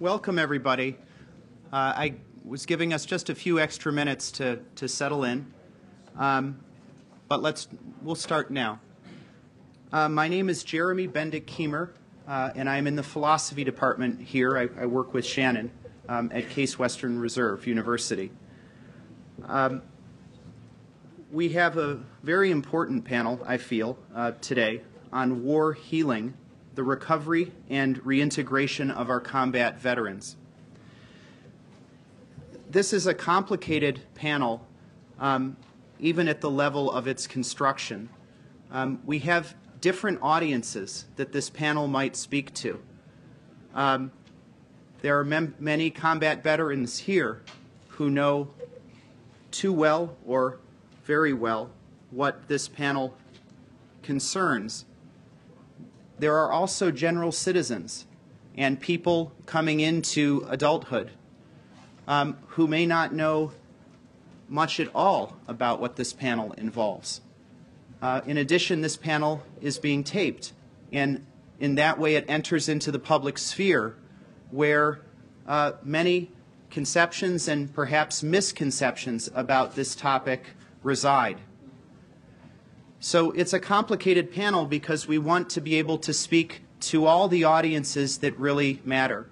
Welcome, everybody. I was giving us just a few extra minutes to settle in, but we'll start now. My name is Jeremy Bendick-Kiemer, and I'm in the philosophy department here. I work with Shannon at Case Western Reserve University. We have a very important panel, I feel, today on war healing, the recovery and reintegration of our combat veterans. This is a complicated panel, even at the level of its construction. We have different audiences that this panel might speak to. There are many combat veterans here who know too well or very well what this panel concerns. There are also general citizens and people coming into adulthood who may not know much at all about what this panel involves. In addition, this panel is being taped, and in that way it enters into the public sphere where many conceptions and perhaps misconceptions about this topic reside. So it's a complicated panel because we want to be able to speak to all the audiences that really matter.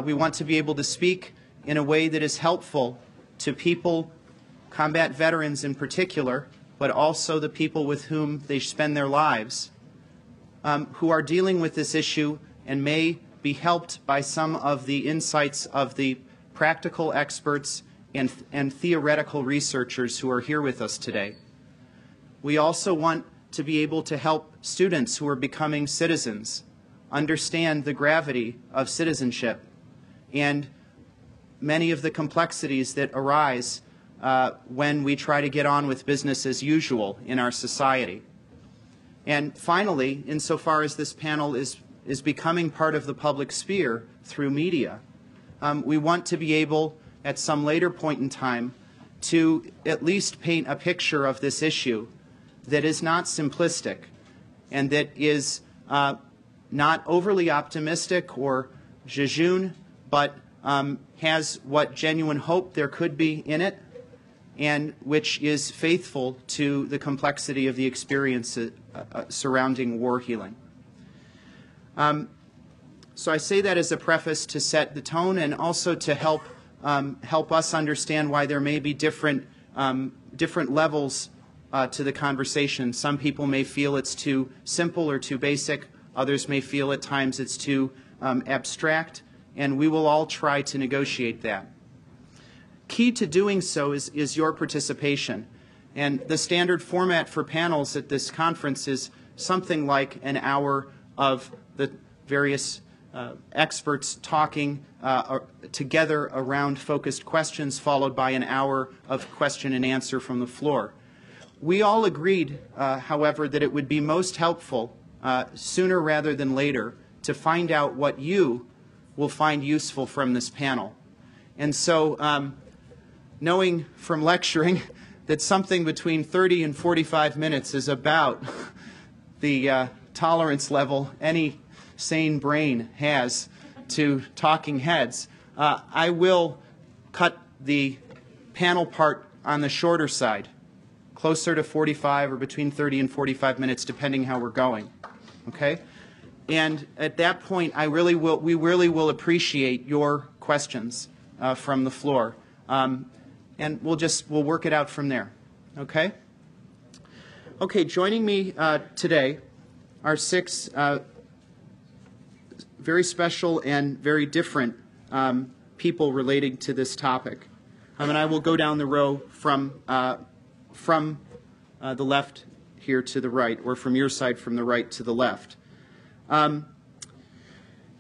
We want to be able to speak in a way that is helpful to people, combat veterans in particular, but also the people with whom they spend their lives, who are dealing with this issue and may be helped by some of the insights of the practical experts and theoretical researchers who are here with us today. We also want to be able to help students who are becoming citizens understand the gravity of citizenship and many of the complexities that arise when we try to get on with business as usual in our society. And finally, insofar as this panel is becoming part of the public sphere through media, we want to be able, at some later point in time, to at least paint a picture of this issue that is not simplistic and that is not overly optimistic or jejune, but has what genuine hope there could be in it, and which is faithful to the complexity of the experience surrounding war healing. So I say that as a preface to set the tone and also to help us understand why there may be different levels to the conversation. Some people may feel it's too simple or too basic. Others may feel at times it's too abstract, and we will all try to negotiate that. Key to doing so is your participation. And the standard format for panels at this conference is something like an hour of the various experts talking together around focused questions, followed by an hour of question and answer from the floor. We all agreed, however, that it would be most helpful, sooner rather than later, to find out what you will find useful from this panel. And so, knowing from lecturing that something between 30 and 45 minutes is about the tolerance level any sane brain has to talking heads, I will cut the panel part on the shorter side, closer to 45 or between 30 and 45 minutes, depending how we're going. Okay? And at that point, we really will appreciate your questions from the floor. And we'll work it out from there. Okay? Okay, joining me today are six very special and very different people relating to this topic. And I will go down the row from the left here to the right, or from your side from the right to the left.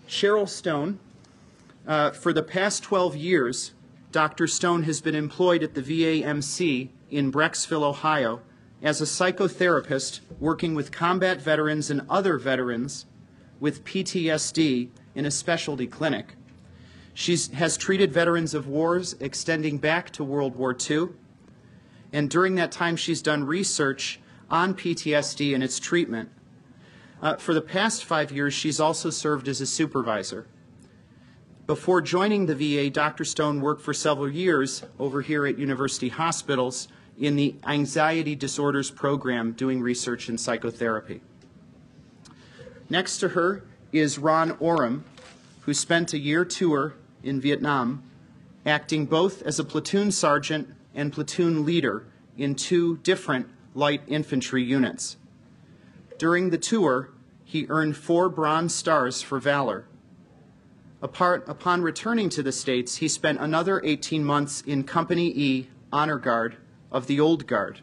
Cheryl Stone, for the past 12 years, Dr. Stone has been employed at the VAMC in Brecksville, Ohio, as a psychotherapist working with combat veterans and other veterans with PTSD in a specialty clinic. She has treated veterans of wars extending back to World War II, and during that time she's done research on PTSD and its treatment. For the past 5 years, she's also served as a supervisor. Before joining the VA, Dr. Stone worked for several years over here at University Hospitals in the Anxiety Disorders Program doing research in psychotherapy. Next to her is Ron Oram, who spent a year tour in Vietnam, acting both as a platoon sergeant and platoon leader in 2 different light infantry units. During the tour, he earned 4 Bronze Stars for valor. Upon returning to the States, he spent another 18 months in Company E Honor Guard of the Old Guard.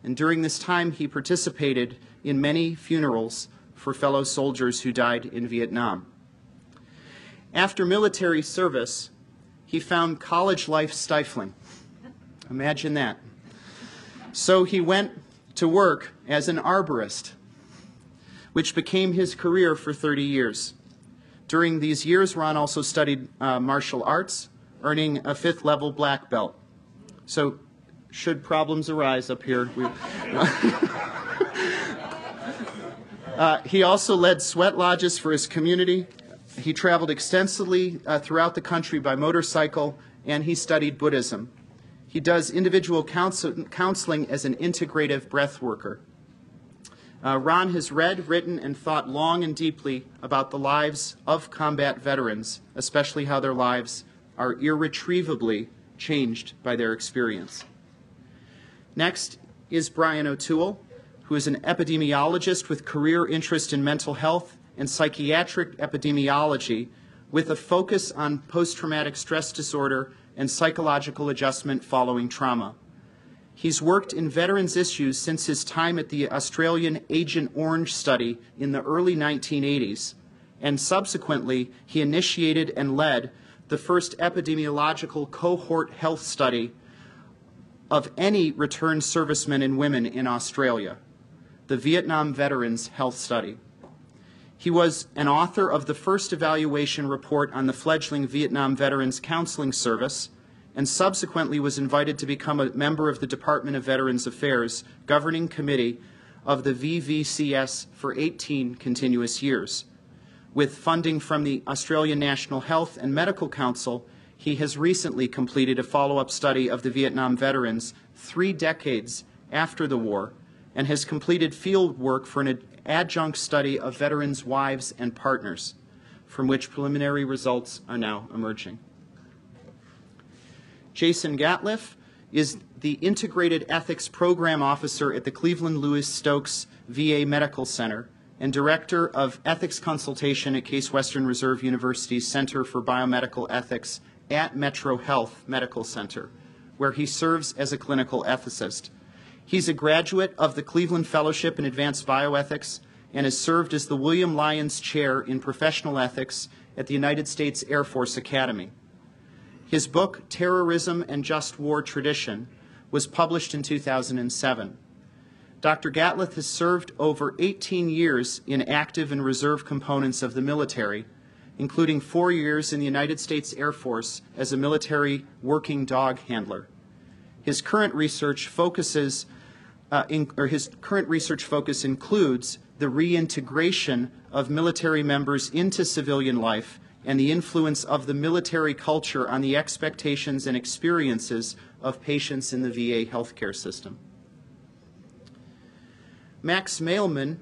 And during this time, he participated in many funerals for fellow soldiers who died in Vietnam. After military service, he found college life stifling. Imagine that. So he went to work as an arborist, which became his career for 30 years. During these years, Ron also studied martial arts, earning a 5th level black belt. So, should problems arise up here, he also led sweat lodges for his community. He traveled extensively throughout the country by motorcycle, and he studied Buddhism. He does individual counseling as an integrative breath worker. Ron has read, written, and thought long and deeply about the lives of combat veterans, especially how their lives are irretrievably changed by their experience. Next is Brian O'Toole, who is an epidemiologist with career interest in mental health and psychiatric epidemiology with a focus on post-traumatic stress disorder and psychological adjustment following trauma. He's worked in veterans issues since his time at the Australian Agent Orange study in the early 1980s, and subsequently he initiated and led the first epidemiological cohort health study of any returned servicemen and women in Australia, the Vietnam Veterans Health Study. He was an author of the first evaluation report on the fledgling Vietnam Veterans Counseling Service, and subsequently was invited to become a member of the Department of Veterans Affairs Governing Committee of the VVCS for 18 continuous years. With funding from the Australian National Health and Medical Council, he has recently completed a follow-up study of the Vietnam veterans 3 decades after the war and has completed field work for an adjunct study of veterans' wives and partners, from which preliminary results are now emerging. Jason Gatliff is the Integrated Ethics Program Officer at the Cleveland Lewis Stokes VA Medical Center and Director of Ethics Consultation at Case Western Reserve University's Center for Biomedical Ethics at Metro Health Medical Center, where he serves as a clinical ethicist. He's a graduate of the Cleveland Fellowship in Advanced Bioethics and has served as the William Lyons Chair in Professional Ethics at the United States Air Force Academy. His book, Terrorism and Just War Tradition, was published in 2007. Dr. Gatliff has served over 18 years in active and reserve components of the military, including 4 years in the United States Air Force as a military working dog handler. His current research focus includes the reintegration of military members into civilian life and the influence of the military culture on the expectations and experiences of patients in the VA healthcare system. Max Mailman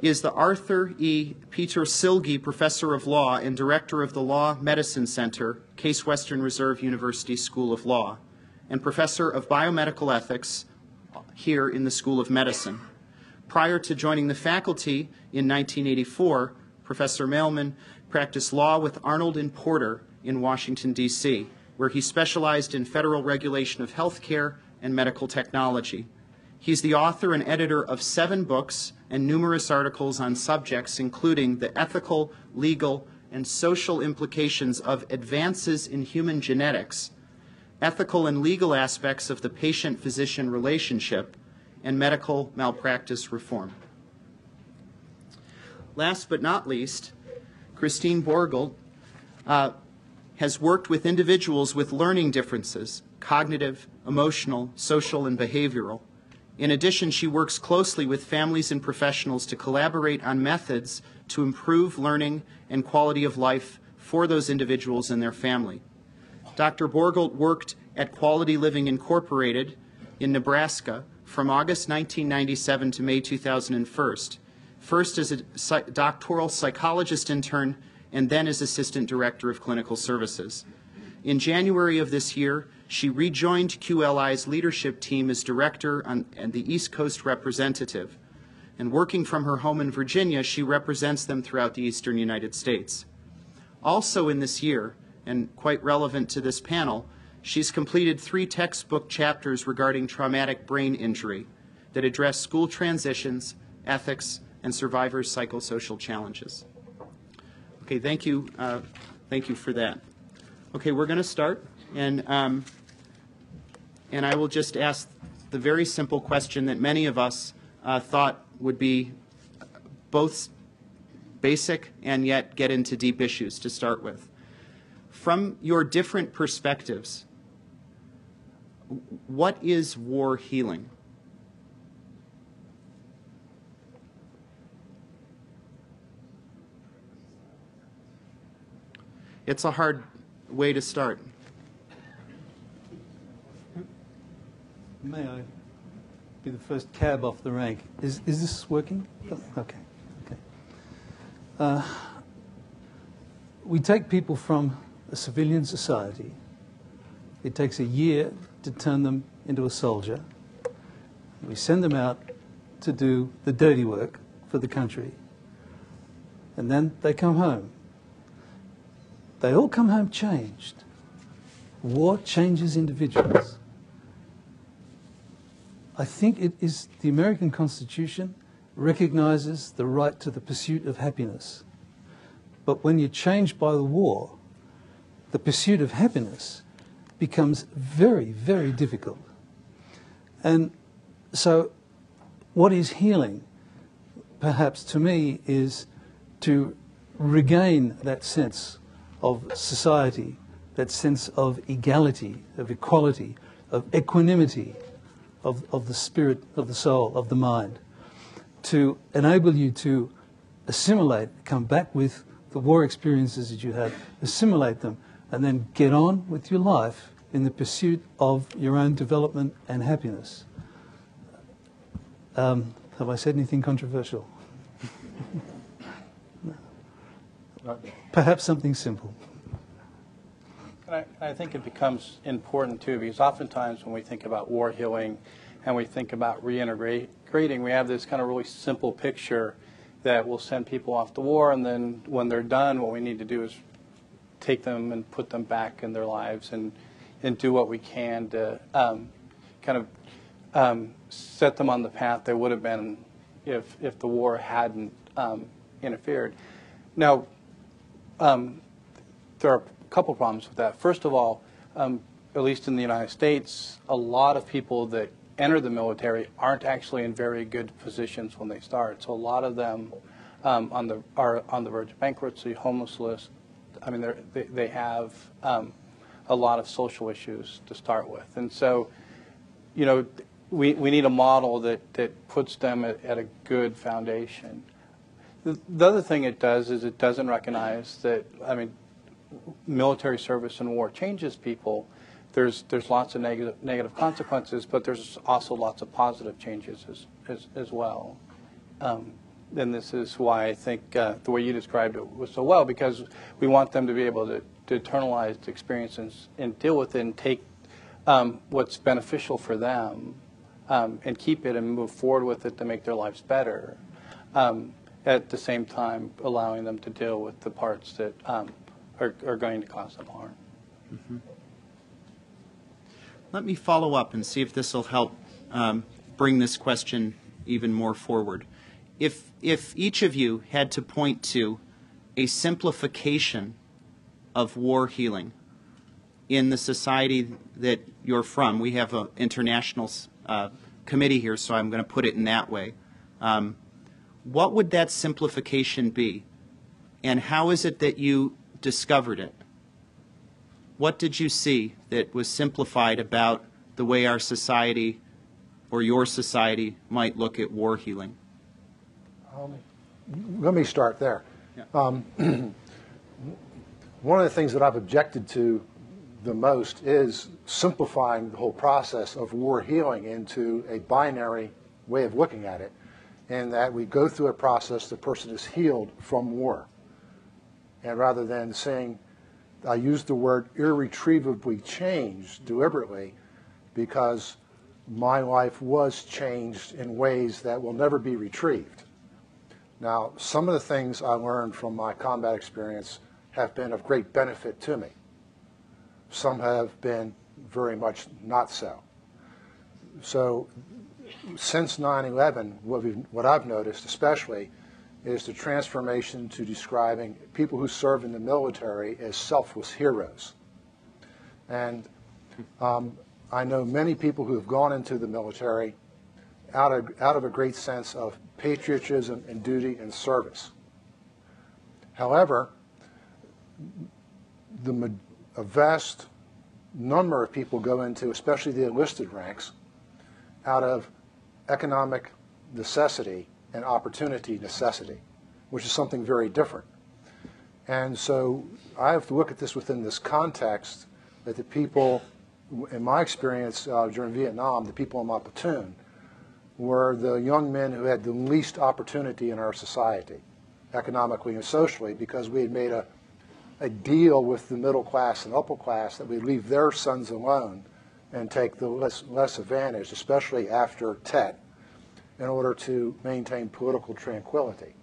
is the Arthur E. Peter Silge Professor of Law and Director of the Law Medicine Center, Case Western Reserve University School of Law, and Professor of Biomedical Ethics here in the School of Medicine. Prior to joining the faculty in 1984, Professor Mailman practiced law with Arnold and Porter in Washington, D.C., where he specialized in federal regulation of healthcare and medical technology. He's the author and editor of 7 books and numerous articles on subjects including the ethical, legal, and social implications of advances in human genetics, ethical and legal aspects of the patient-physician relationship, and medical malpractice reform. Last but not least, Christine Borgel has worked with individuals with learning differences, cognitive, emotional, social, and behavioral. In addition, she works closely with families and professionals to collaborate on methods to improve learning and quality of life for those individuals and their family. Dr. Borgelt worked at Quality Living Incorporated in Nebraska from August 1997 to May 2001, first as a doctoral psychologist intern and then as Assistant Director of Clinical Services. In January of this year, she rejoined QLI's leadership team as Director and the East Coast representative. And working from her home in Virginia, she represents them throughout the eastern United States. Also in this year, and quite relevant to this panel, she's completed 3 textbook chapters regarding traumatic brain injury that address school transitions, ethics, and survivors' psychosocial challenges. Okay, thank you for that. Okay, we're going to start, and I will just ask the very simple question that many of us thought would be both basic and yet get into deep issues to start with. From your different perspectives, what is war healing? It's a hard way to start. May I be the first cab off the rank? Is this working? Yes. Okay. We take people from a civilian society. It takes a year to turn them into a soldier. We send them out to do the dirty work for the country. And then they come home. They all come home changed. War changes individuals. I think it is the American Constitution recognizes the right to the pursuit of happiness. But when you're changed by the war, the pursuit of happiness becomes very, very difficult. And so what is healing, perhaps to me, is to regain that sense of society, that sense of equality, of equality, of equanimity, of the spirit, of the soul, of the mind, to enable you to assimilate, come back with the war experiences that you had, assimilate them, and then get on with your life in the pursuit of your own development and happiness. Have I said anything controversial? No. Perhaps something simple. I think it becomes important, too, because oftentimes when we think about war healing and we think about reintegrating, we have this kind of really simple picture that we'll send people off to war, and then when they're done, what we need to do is take them and put them back in their lives and do what we can to set them on the path they would have been if the war hadn't interfered. Now, there are a couple problems with that. First of all, at least in the United States, a lot of people that enter the military aren't actually in very good positions when they start. So a lot of them are on the verge of bankruptcy, homelessness. I mean, they have a lot of social issues to start with. And so, you know, we need a model that puts them at a good foundation. The other thing it does is it doesn't recognize that, I mean, military service and war changes people. There's lots of negative consequences, but there's also lots of positive changes as well. And this is why I think the way you described it was so well, because we want them to be able to internalize the experiences and deal with it and take what's beneficial for them and keep it and move forward with it to make their lives better, at the same time allowing them to deal with the parts that are going to cause them harm. Mm-hmm. Let me follow up and see if this will help bring this question even more forward. If each of you had to point to a simplification of war healing in the society that you're from, we have an international committee here, so I'm going to put it in that way. What would that simplification be? And how is it that you discovered it? What did you see that was simplified about the way our society or your society might look at war healing? Let me start there. Yeah. one of the things that I've objected to the most is simplifying the whole process of war healing into a binary way of looking at it, in that we go through a process, the person is healed from war. And rather than saying, I use the word irretrievably changed deliberately because my life was changed in ways that will never be retrieved. Now, some of the things I learned from my combat experience have been of great benefit to me. Some have been very much not so. So since 9/11, what I've noticed especially is the transformation to describing people who serve in the military as selfless heroes. And I know many people who have gone into the military out of a great sense of patriotism and duty and service. However, a vast number of people go into, especially the enlisted ranks, out of economic necessity and opportunity necessity, which is something very different. And so I have to look at this within this context that the people, in my experience during Vietnam, the people in my platoon were the young men who had the least opportunity in our society, economically and socially, because we had made a deal with the middle class and upper class that we'd leave their sons alone and take the less advantage, especially after Tet, in order to maintain political tranquility.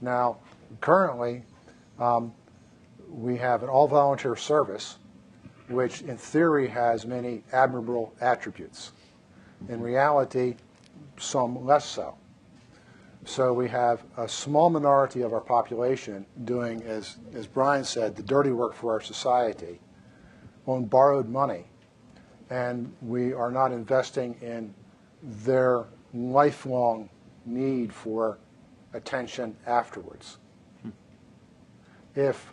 Now, currently, we have an all-volunteer service, which in theory has many admirable attributes. In reality, some less so. So we have a small minority of our population doing, as Brian said, the dirty work for our society on borrowed money. And we are not investing in their lifelong need for attention afterwards. If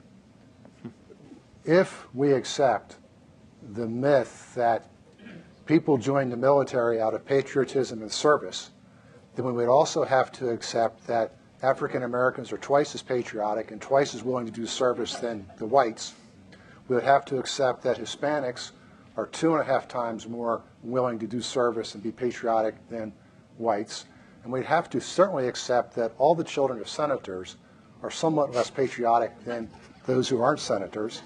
we accept the myth that people join the military out of patriotism and service, then we would also have to accept that African Americans are twice as patriotic and twice as willing to do service than the whites. We would have to accept that Hispanics are 2.5 times more willing to do service and be patriotic than whites. And we'd have to certainly accept that all the children of senators are somewhat less patriotic than those who aren't senators.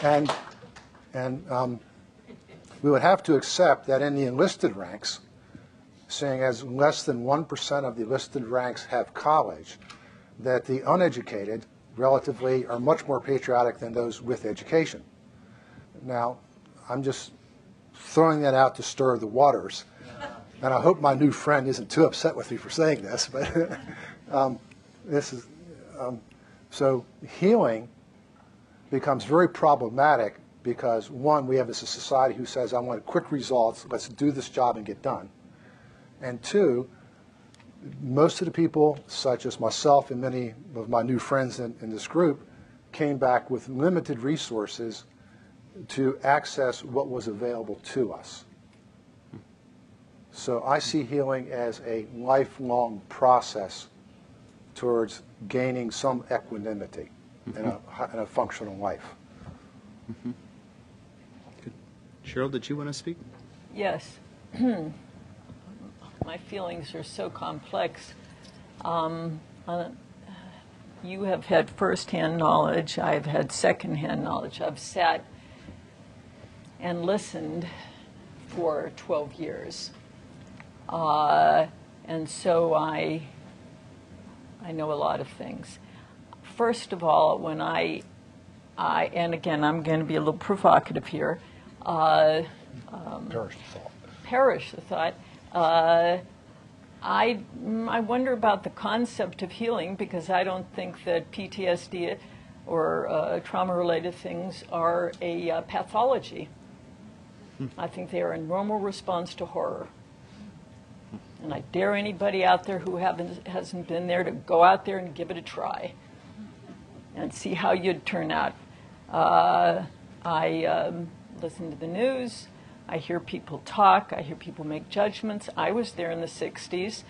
And we would have to accept that in the enlisted ranks, seeing as less than 1% of the enlisted ranks have college, that the uneducated relatively are much more patriotic than those with education. Now, I'm just throwing that out to stir the waters, and I hope my new friend isn't too upset with me for saying this, but so healing becomes very problematic because, one, we have this society who says, I want quick results, let's do this job and get done. And two, most of the people, such as myself and many of my new friends in this group, came back with limited resources to access what was available to us. So I see healing as a lifelong process towards gaining some equanimity in a functional life. Mm-hmm. Good. Cheryl, did you want to speak? Yes. My feelings are so complex. You have had first-hand knowledge. I've had second-hand knowledge. I've sat and listened for 12 years. And so I know a lot of things. First of all, when and again, I'm going to be a little provocative here. Perish the thought. Perish the thought. I wonder about the concept of healing, because I don't think that PTSD or trauma-related things are a pathology. I think they are a normal response to horror. And I dare anybody out there who hasn't been there to go out there and give it a try and see how you'd turn out. I listen to the news. I hear people talk. I hear people make judgments. I was there in the 60s.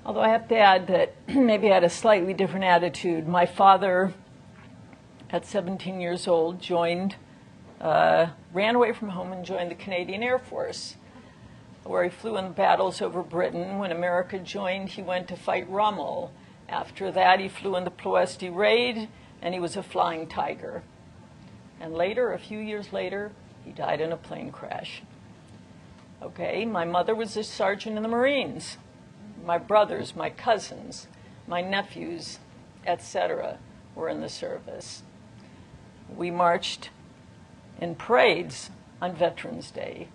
Although I have to add that maybe I had a slightly different attitude. My father, at 17 years old, ran away from home and joined the Canadian Air Force, where he flew in battles over Britain. When America joined, he went to fight Rommel. After that, he flew in the Ploesti raid, and he was a flying tiger. And later, a few years later, he died in a plane crash. Okay, my mother was a sergeant in the Marines. My brothers, my cousins, my nephews, etc., were in the service. We marched in parades on Veterans Day.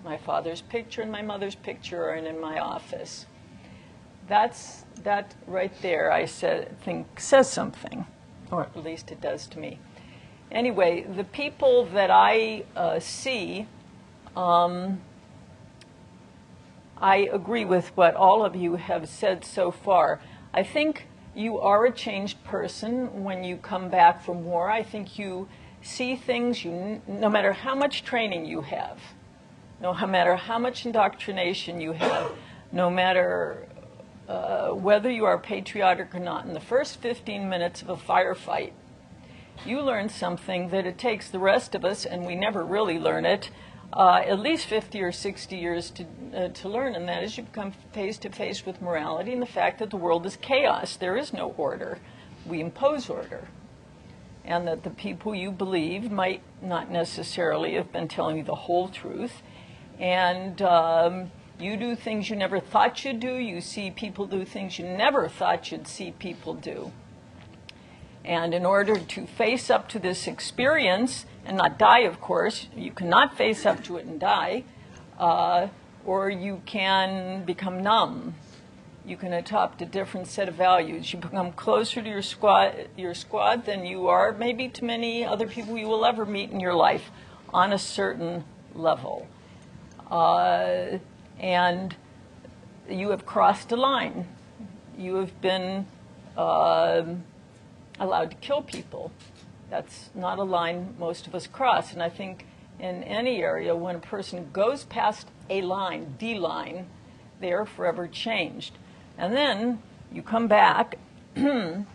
My father's picture and my mother's picture are in my office. That right there, I think says something, or at least it does to me. Anyway, the people that I see, I agree with what all of you have said so far. I think you are a changed person when you come back from war. I think you see things, no matter how much training you have, no matter how much indoctrination you have, no matter whether you are patriotic or not, in the first 15 minutes of a firefight, you learn something that it takes the rest of us, and we never really learn it, at least 50 or 60 years to learn, and that is you become face to face with morality and the fact that the world is chaos. There is no order. We impose order. And that the people you believe might not necessarily have been telling you the whole truth. And you do things you never thought you'd do. You see people do things you never thought you'd see people do. And in order to face up to this experience, and not die, of course, you cannot face up to it and die, or you can become numb. You can adopt a different set of values. You become closer to your squad than you are maybe to many other people you will ever meet in your life on a certain level. And you have crossed a line. You have been allowed to kill people. That's not a line most of us cross. And I think in any area, when a person goes past a line, the line, they are forever changed. And then you come back, and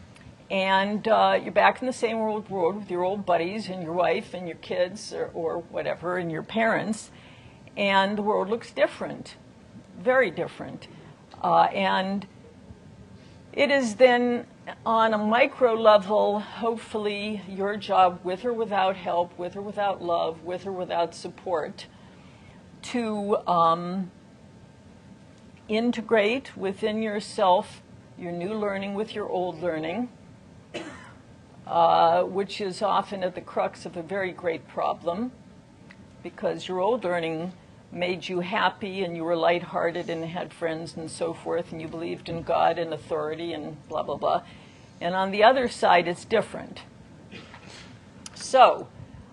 you're back in the same old world with your old buddies and your wife and your kids or whatever, and your parents, and the world looks different, very different. And it is then on a micro level, hopefully your job, with or without help, with or without love, with or without support, to integrate within yourself your new learning with your old learning, which is often at the crux of a very great problem, because your old learning made you happy and you were lighthearted and had friends and so forth, and you believed in God and authority and blah, blah, blah. And on the other side, it's different. So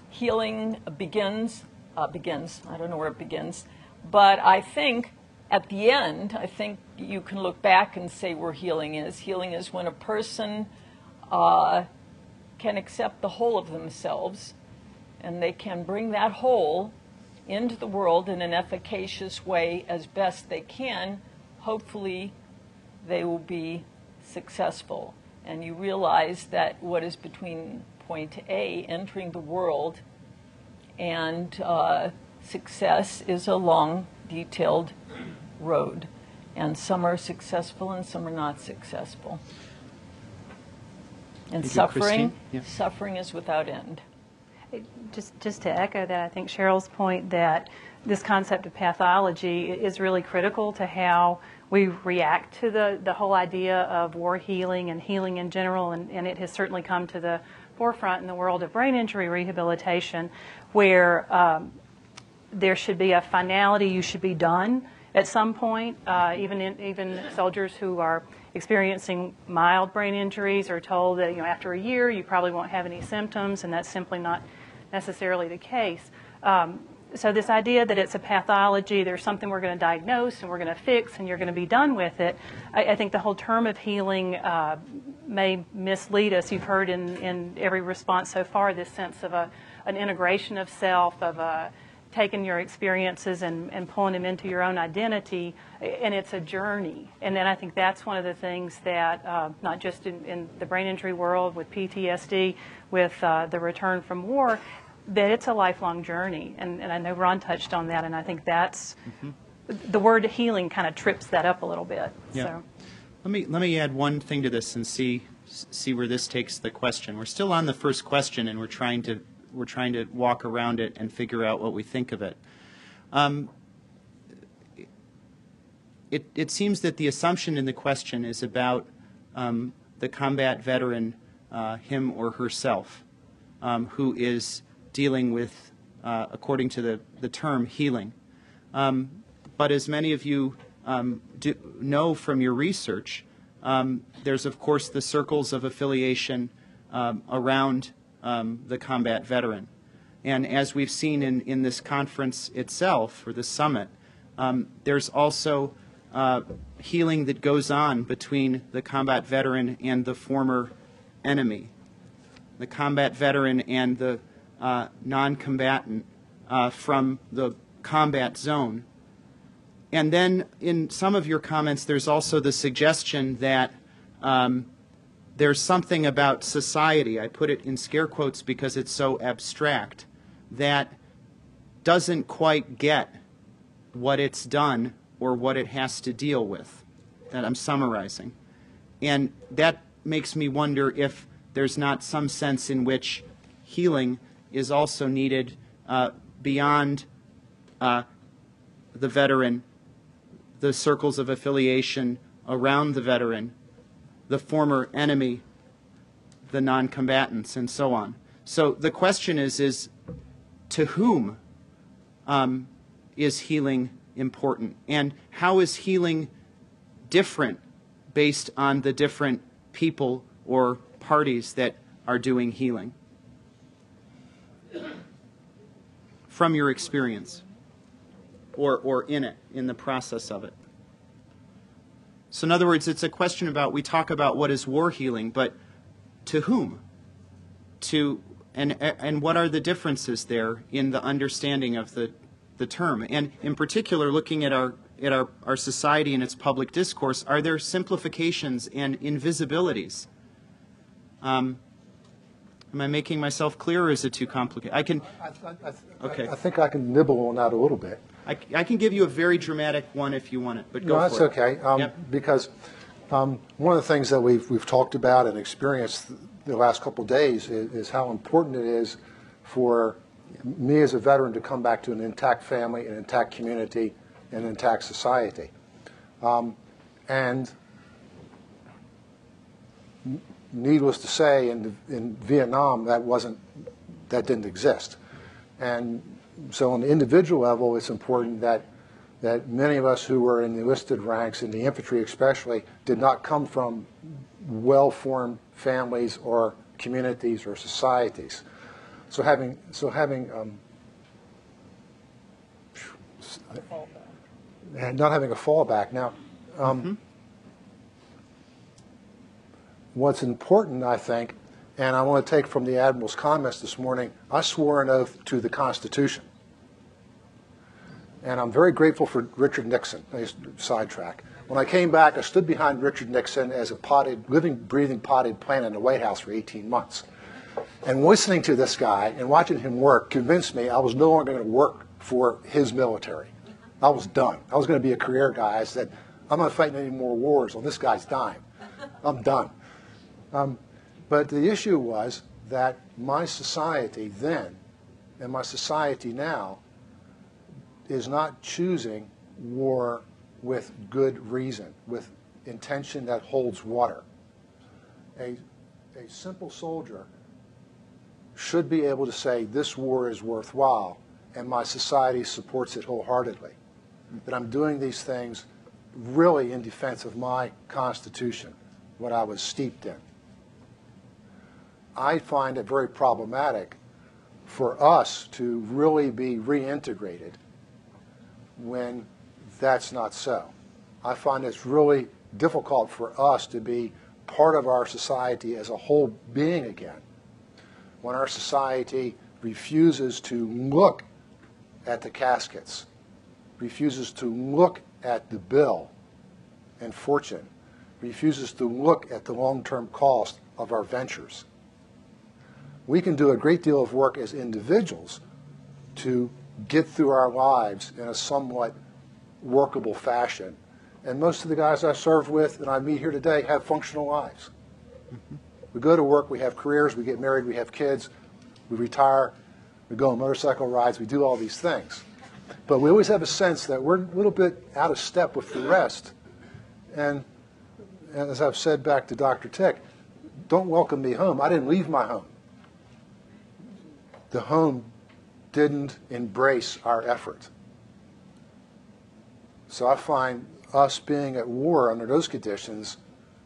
healing begins, I don't know where it begins, but I think at the end, I think you can look back and say where healing is. Healing is when a person can accept the whole of themselves, and they can bring that whole into the world in an efficacious way as best they can. Hopefully, they will be successful. And you realize that what is between point A, entering the world, and success is a long, detailed road. And some are successful and some are not successful. And suffering is without end. Just to echo that, I think Cheryl's point that this concept of pathology is really critical to how we react to the whole idea of war healing and healing in general, and it has certainly come to the forefront in the world of brain injury rehabilitation, where there should be a finality. You should be done at some point. Even soldiers who are experiencing mild brain injuries are told that after a year you probably won't have any symptoms, and that's simply not necessarily the case. So this idea that it's a pathology, there's something we're going to diagnose and we're going to fix and you're going to be done with it, I think the whole term of healing may mislead us. You've heard in every response so far this sense of an integration of self, of taking your experiences and pulling them into your own identity, and it's a journey. And then I think that's one of the things that, not just in the brain injury world with PTSD, with the return from war, that it's a lifelong journey. And I know Ron touched on that, and I think that's, the word healing kind of trips that up a little bit. Yeah. So. Let me add one thing to this and see where this takes the question. We're still on the first question, and we're trying to walk around it and figure out what we think of it. It seems that the assumption in the question is about the combat veteran, him or herself, who is dealing with, according to the term, healing. But as many of you know from your research, there's, of course, the circles of affiliation around the combat veteran. And as we've seen in this conference itself, or the summit, there's also healing that goes on between the combat veteran and the former enemy, the combat veteran and the non-combatant from the combat zone. And then in some of your comments, there's also the suggestion that there's something about society, I put it in scare quotes because it's so abstract, that doesn't quite get what it's done or what it has to deal with, that I'm summarizing. And that makes me wonder if there's not some sense in which healing is also needed beyond the veteran, the circles of affiliation around the veteran, the former enemy, the non-combatants, and so on. So the question is to whom is healing important? And how is healing different based on the different people or parties that are doing healing? From your experience, or in the process of it. So in other words, it's a question about, we talk about what is war healing, but to whom? And what are the differences there in the understanding of the term? And in particular, looking at our society and its public discourse, are there simplifications and invisibilities? Am I making myself clear, or is it too complicated? I think I can nibble on that a little bit. I can give you a very dramatic one if you want it, but go No, for that's it. okay. Yep. Because one of the things that we've talked about and experienced the last couple of days is how important it is for me as a veteran to come back to an intact family, an intact community, an intact society. And needless to say, in Vietnam, that didn't exist. And so on the individual level, it's important that many of us who were in the enlisted ranks, in the infantry especially, did not come from well-formed families or communities or societies. So having and not having a fallback. Now, what's important, I think, and I want to take from the Admiral's comments this morning, I swore an oath to the Constitution. And I'm very grateful for Richard Nixon. Sidetrack. When I came back, I stood behind Richard Nixon as a living, breathing potted plant in the White House for 18 months. And listening to this guy and watching him work convinced me I was no longer going to work for his military. I was done. I was going to be a career guy. I said, I'm not fighting any more wars on this guy's dime. I'm done. But the issue was that my society then and my society now is not choosing war with good reason, with intention that holds water. A simple soldier should be able to say, this war is worthwhile, and my society supports it wholeheartedly. That I'm doing these things really in defense of my Constitution, what I was steeped in. I find it very problematic for us to really be reintegrated when that's not so. I find it's really difficult for us to be part of our society as a whole being again when our society refuses to look at the caskets, refuses to look at the bill and fortune, refuses to look at the long-term cost of our ventures. We can do a great deal of work as individuals to get through our lives in a somewhat workable fashion. And most of the guys I serve with and I meet here today have functional lives. We go to work, we have careers, we get married, we have kids, we retire, we go on motorcycle rides, we do all these things. But we always have a sense that we're a little bit out of step with the rest. And as I've said back to Dr. Tick, don't welcome me home. I didn't leave my home. The home didn't embrace our effort. So I find us being at war under those conditions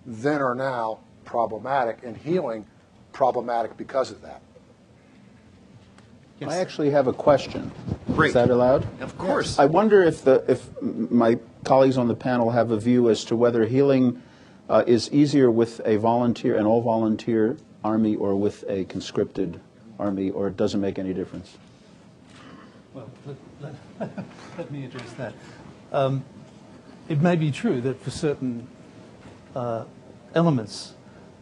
then or now problematic, and healing problematic because of that. Yes. I actually have a question. Great. Is that allowed? Of course. I wonder if my colleagues on the panel have a view as to whether healing is easier with an all-volunteer army or with a conscripted army, or it doesn't make any difference. Well, let me address that. It may be true that for certain elements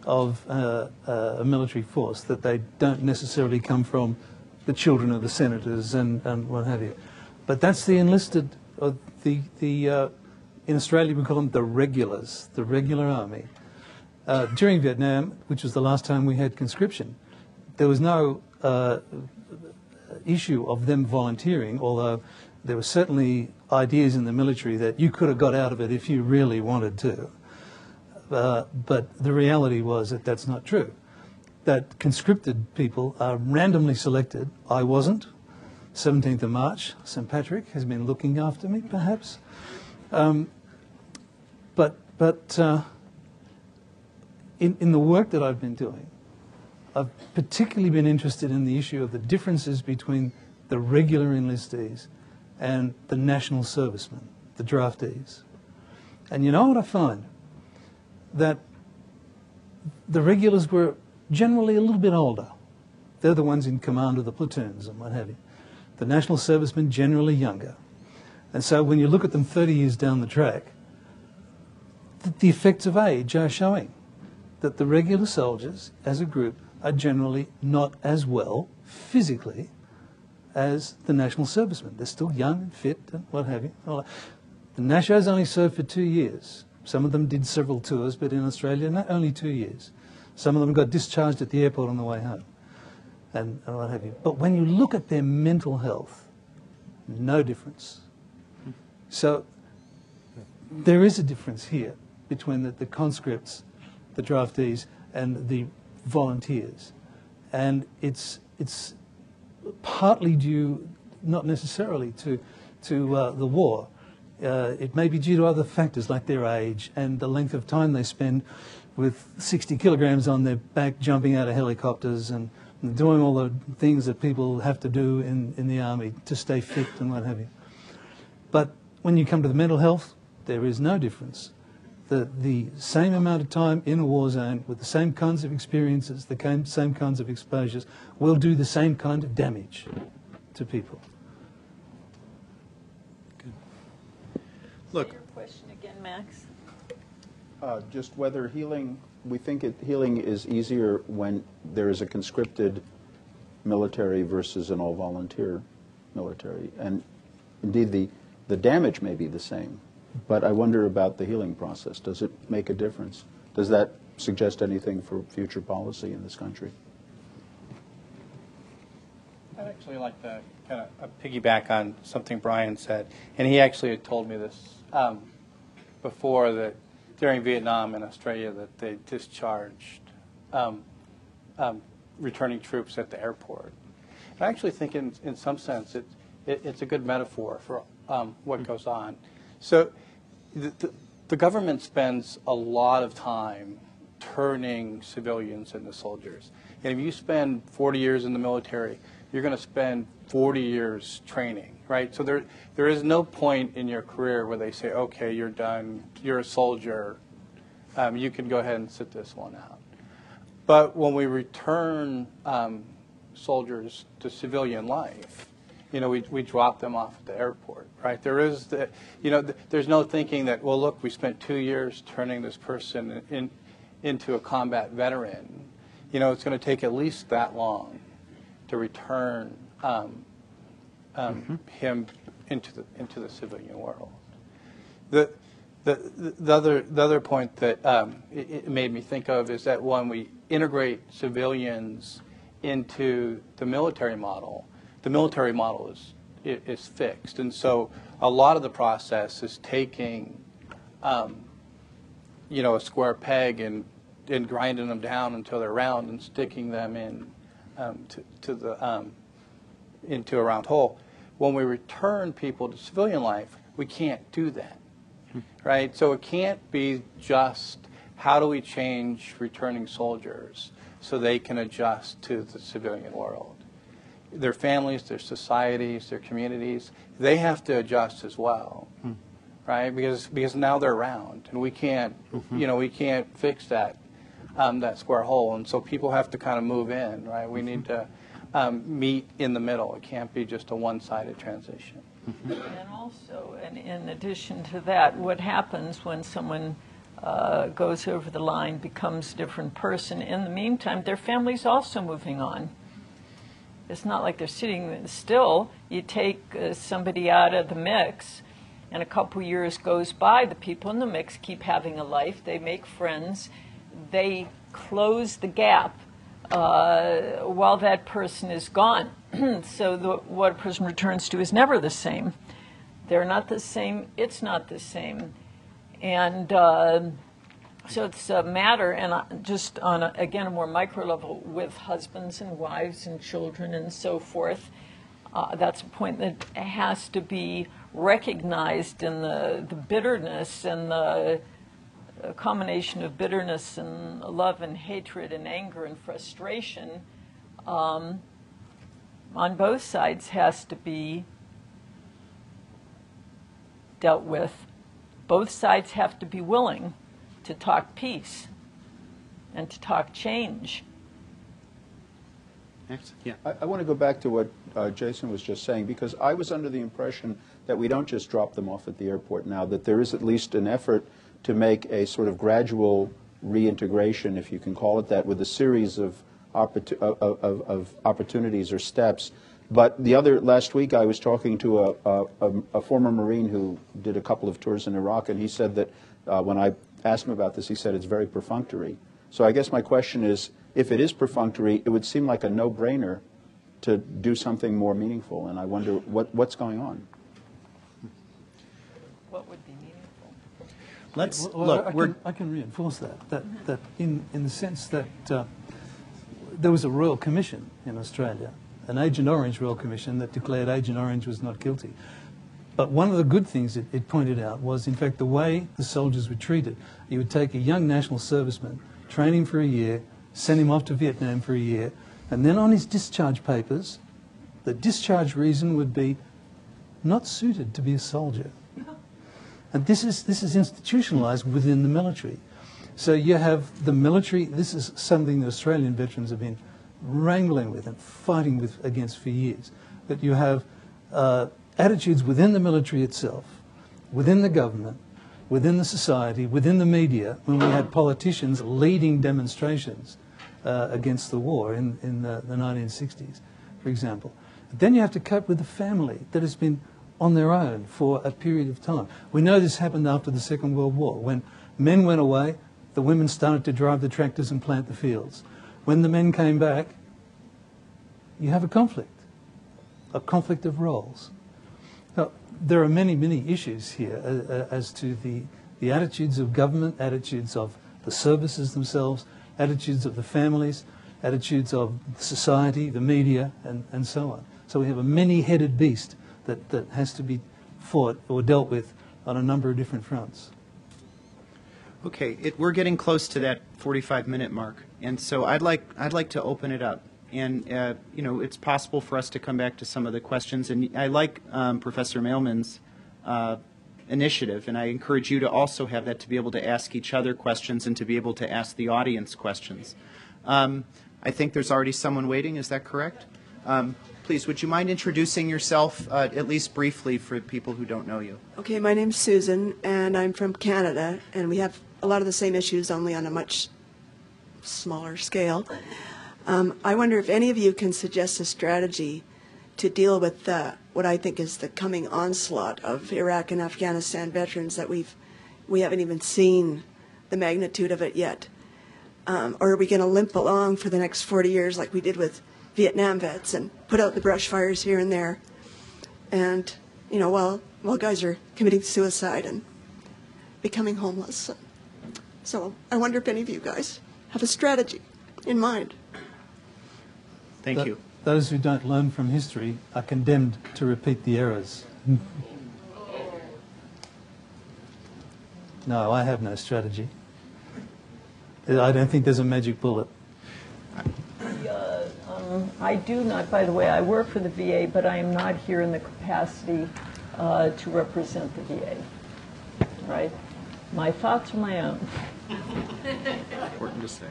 of a military force that they don't necessarily come from the children of the senators and what have you. But that's the enlisted, in Australia we call them the regulars, the regular army. During Vietnam, which was the last time we had conscription, there was no issue of them volunteering, although there were certainly ideas in the military that you could have got out of it if you really wanted to. But the reality was that that's not true. That conscripted people are randomly selected. I wasn't. 17th of March, St. Patrick has been looking after me, perhaps. In the work that I've been doing, I've particularly been interested in the issue of the differences between the regular enlistees and the national servicemen, the draftees. And you know what I find? That the regulars were generally a little bit older. They're the ones in command of the platoons and what have you. The national servicemen generally younger. And so when you look at them 30 years down the track, the effects of age are showing that the regular soldiers as a group are generally not as well physically as the national servicemen. They're still young and fit and what have you. The Nashos only served for 2 years. Some of them did several tours, but in Australia, only 2 years. Some of them got discharged at the airport on the way home and what have you. But when you look at their mental health, no difference. So there is a difference here between the conscripts, the draftees, and the volunteers. And it's partly due, not necessarily to the war. It may be due to other factors like their age and the length of time they spend with 60 kilograms on their back jumping out of helicopters and doing all the things that people have to do in the army to stay fit and what have you. But when you come to the mental health, there is no difference. The same amount of time in a war zone with the same kinds of experiences, the same kinds of exposures, will do the same kind of damage to people. Look. Your question again, Max. Just whether healing, we think healing is easier when there is a conscripted military versus an all-volunteer military. And indeed, the damage may be the same, but I wonder about the healing process. Does it make a difference? Does that suggest anything for future policy in this country? I'd actually like to kind of piggyback on something Brian said, and he actually had told me this before, that during Vietnam and Australia that they discharged returning troops at the airport. I actually think in some sense it's a good metaphor for what goes on. So the government spends a lot of time turning civilians into soldiers. And if you spend 40 years in the military, you're going to spend 40 years training, right? So there is no point in your career where they say, okay, you're done, you're a soldier, you can go ahead and sit this one out. But when we return soldiers to civilian life, we drop them off at the airport, right? There is there's no thinking that, well, look, we spent 2 years turning this person into a combat veteran. It's going to take at least that long to return him into the civilian world. The other point that it made me think of is that when we integrate civilians into the military model is fixed, and so a lot of the process is taking a square peg and grinding them down until they're round and sticking them in into a round hole. When we return people to civilian life, we can't do that, right? So it can't be just how do we change returning soldiers so they can adjust to the civilian world. Their families, their societies, their communities, they have to adjust as well, right? Because now they're around, and we can't, we can't fix that square hole, and so people have to kind of move in, right? We need to meet in the middle. It can't be just a one-sided transition. And also, and in addition to that, what happens when someone goes over the line, becomes a different person? In the meantime, their family's also moving on. It's not like they're sitting still. You take somebody out of the mix, and a couple years goes by, the people in the mix keep having a life, they make friends, they close the gap while that person is gone. So what a person returns to is never the same. They're not the same, it's not the same. And so it's a matter, and just on, again, a more micro level with husbands and wives and children and so forth, that's a point that has to be recognized in the bitterness and the combination of bitterness and love and hatred and anger and frustration on both sides has to be dealt with. Both sides have to be willing to talk peace and to talk change. Next. Yeah. I want to go back to what Jason was just saying, because I was under the impression that we don't just drop them off at the airport now, that there is at least an effort to make a sort of gradual reintegration, if you can call it that, with a series of opportunities or steps. But last week I was talking to a former Marine who did a couple of tours in Iraq, and he said that when I asked him about this, he said it's very perfunctory. So I guess my question is, if it is perfunctory, it would seem like a no-brainer to do something more meaningful, and I wonder what's going on. What would be meaningful? Let's Well, look. I can reinforce that in the sense that there was a Royal Commission in Australia, an Agent Orange Royal Commission that declared Agent Orange was not guilty. But one of the good things it pointed out was, in fact, the way the soldiers were treated. You would take a young national serviceman, train him for a year, send him off to Vietnam for a year, and then on his discharge papers, the discharge reason would be not suited to be a soldier. And this is institutionalized within the military. So you have the military, this is something the Australian veterans have been wrangling with and fighting against for years, that you have attitudes within the military itself, within the government, within the society, within the media, when we had politicians leading demonstrations against the war in the 1960s, for example. Then you have to cope with the family that has been on their own for a period of time. We know this happened after the Second World War. When men went away, the women started to drive the tractors and plant the fields. When the men came back, you have a conflict of roles. Now, there are many, many issues here as to the attitudes of government, attitudes of the services themselves, attitudes of the families, attitudes of society, the media, and so on. So we have a many-headed beast that has to be fought or dealt with on a number of different fronts. Okay, we're getting close to that 45-minute mark, and so I'd like to open it up. And it's possible for us to come back to some of the questions. And I like Professor Mailman's initiative, and I encourage you to also have that, to be able to ask each other questions and to be able to ask the audience questions. I think there's already someone waiting. Is that correct? Please, would you mind introducing yourself, at least briefly, for people who don't know you? Okay, my name's Susan, and I'm from Canada, and we have a lot of the same issues, only on a much smaller scale. I wonder if any of you can suggest a strategy to deal with what I think is the coming onslaught of Iraq and Afghanistan veterans that we haven't even seen the magnitude of it yet. Or are we going to limp along for the next 40 years like we did with Vietnam vets and put out the brush fires here and there, and while guys are committing suicide and becoming homeless? So I wonder if any of you guys have a strategy in mind. Thank you. Those who don't learn from history are condemned to repeat the errors. No, I have no strategy. I don't think there's a magic bullet. I do not, by the way, I work for the VA, but I am not here in the capacity to represent the VA, right? My thoughts are my own. Important to say.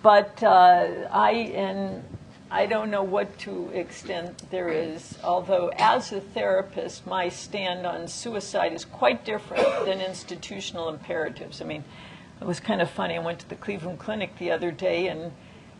But I don't know what to extent there is, although as a therapist, my stand on suicide is quite different than institutional imperatives. I mean, it was kind of funny. I went to the Cleveland Clinic the other day, and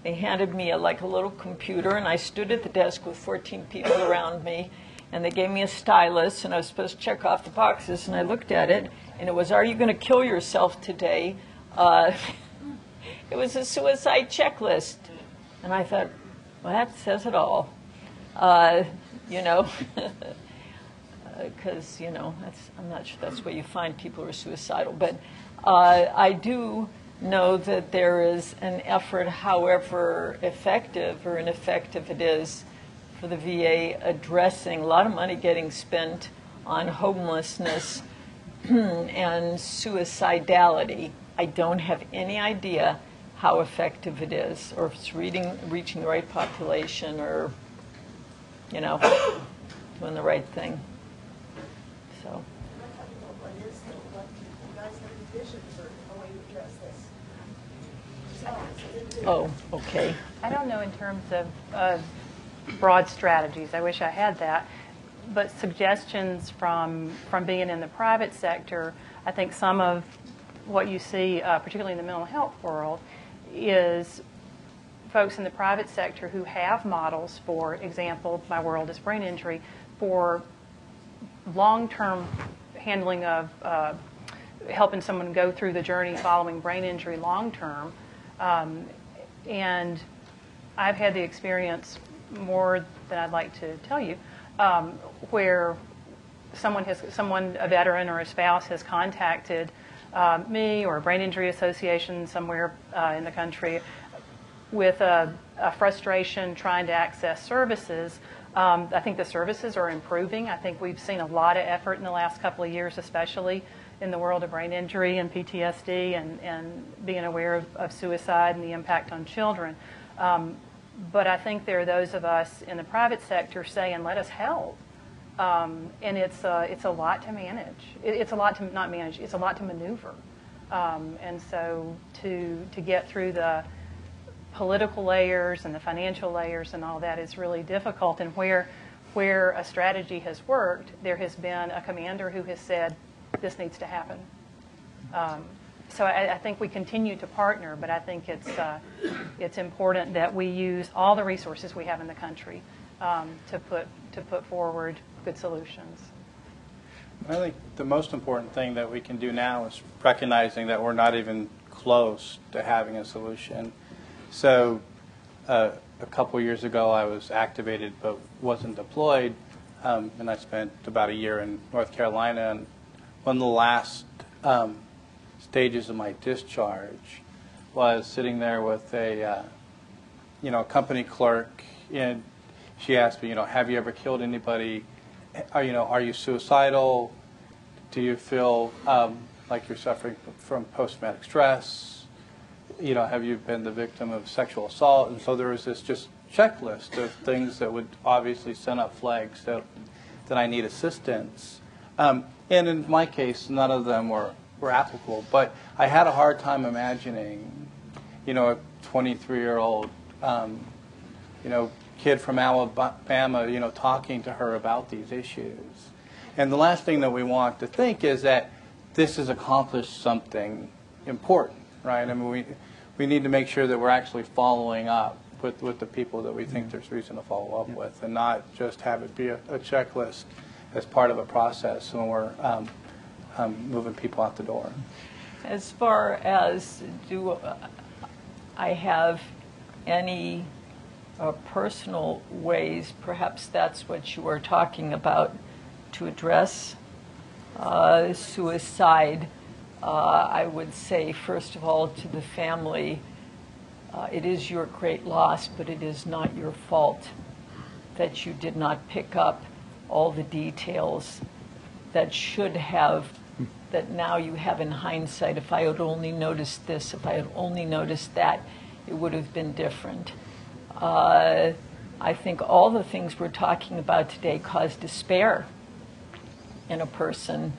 they handed me a little computer, and I stood at the desk with 14 people around me, and they gave me a stylus, and I was supposed to check off the boxes, and I looked at it, and it was, "Are you going to kill yourself today?" It was a suicide checklist, and I thought, well, that says it all, because I'm not sure that's where you find people who are suicidal, but I do know that there is an effort, however effective or ineffective it is, for the VA addressing a lot of money getting spent on homelessness and suicidality. I don't have any idea how effective it is, or if it's reaching the right population, or doing the right thing. So. Oh, okay. I don't know in terms of broad strategies. I wish I had that. But suggestions from being in the private sector, I think some of what you see, particularly in the mental health world, is folks in the private sector who have models, for example, my world is brain injury, for long-term handling of helping someone go through the journey following brain injury long-term. And I've had the experience, more than I'd like to tell you, where a veteran or a spouse has contacted me or a brain injury association somewhere in the country with a frustration trying to access services. I think the services are improving. I think we've seen a lot of effort in the last couple of years, especially in the world of brain injury and PTSD and being aware of suicide and the impact on children. But I think there are those of us in the private sector saying, let us help. And it's a lot to manage. It's a lot to not manage. It's a lot to maneuver. And so to get through the political layers and the financial layers and all that is really difficult. And where a strategy has worked, there has been a commander who has said, this needs to happen. So I think we continue to partner, but I think it's important that we use all the resources we have in the country to put forward good solutions. I think the most important thing that we can do now is recognizing that we're not even close to having a solution. So a couple years ago I was activated but wasn't deployed, and I spent about a year in North Carolina, and one of the last stages of my discharge was sitting there with a company clerk, and she asked me, have you ever killed anybody? Are you suicidal? Do you feel like you're suffering from post-traumatic stress? Have you been the victim of sexual assault? And so there was this just checklist of things that would obviously send up flags that I need assistance. And in my case, none of them were applicable. But I had a hard time imagining, a 23-year-old kid from Alabama, talking to her about these issues. And the last thing that we want to think is that this has accomplished something important, right? I mean, we need to make sure that we're actually following up with the people that we think there's reason to follow up with, and not just have it be a checklist as part of a process when we're moving people out the door. As far as do I have any personal ways, perhaps that's what you are talking about, to address suicide, I would say, first of all, to the family, it is your great loss, but it is not your fault that you did not pick up all the details that should have, that now you have in hindsight. If I had only noticed this, if I had only noticed that, it would have been different. I think all the things we're talking about today cause despair in a person,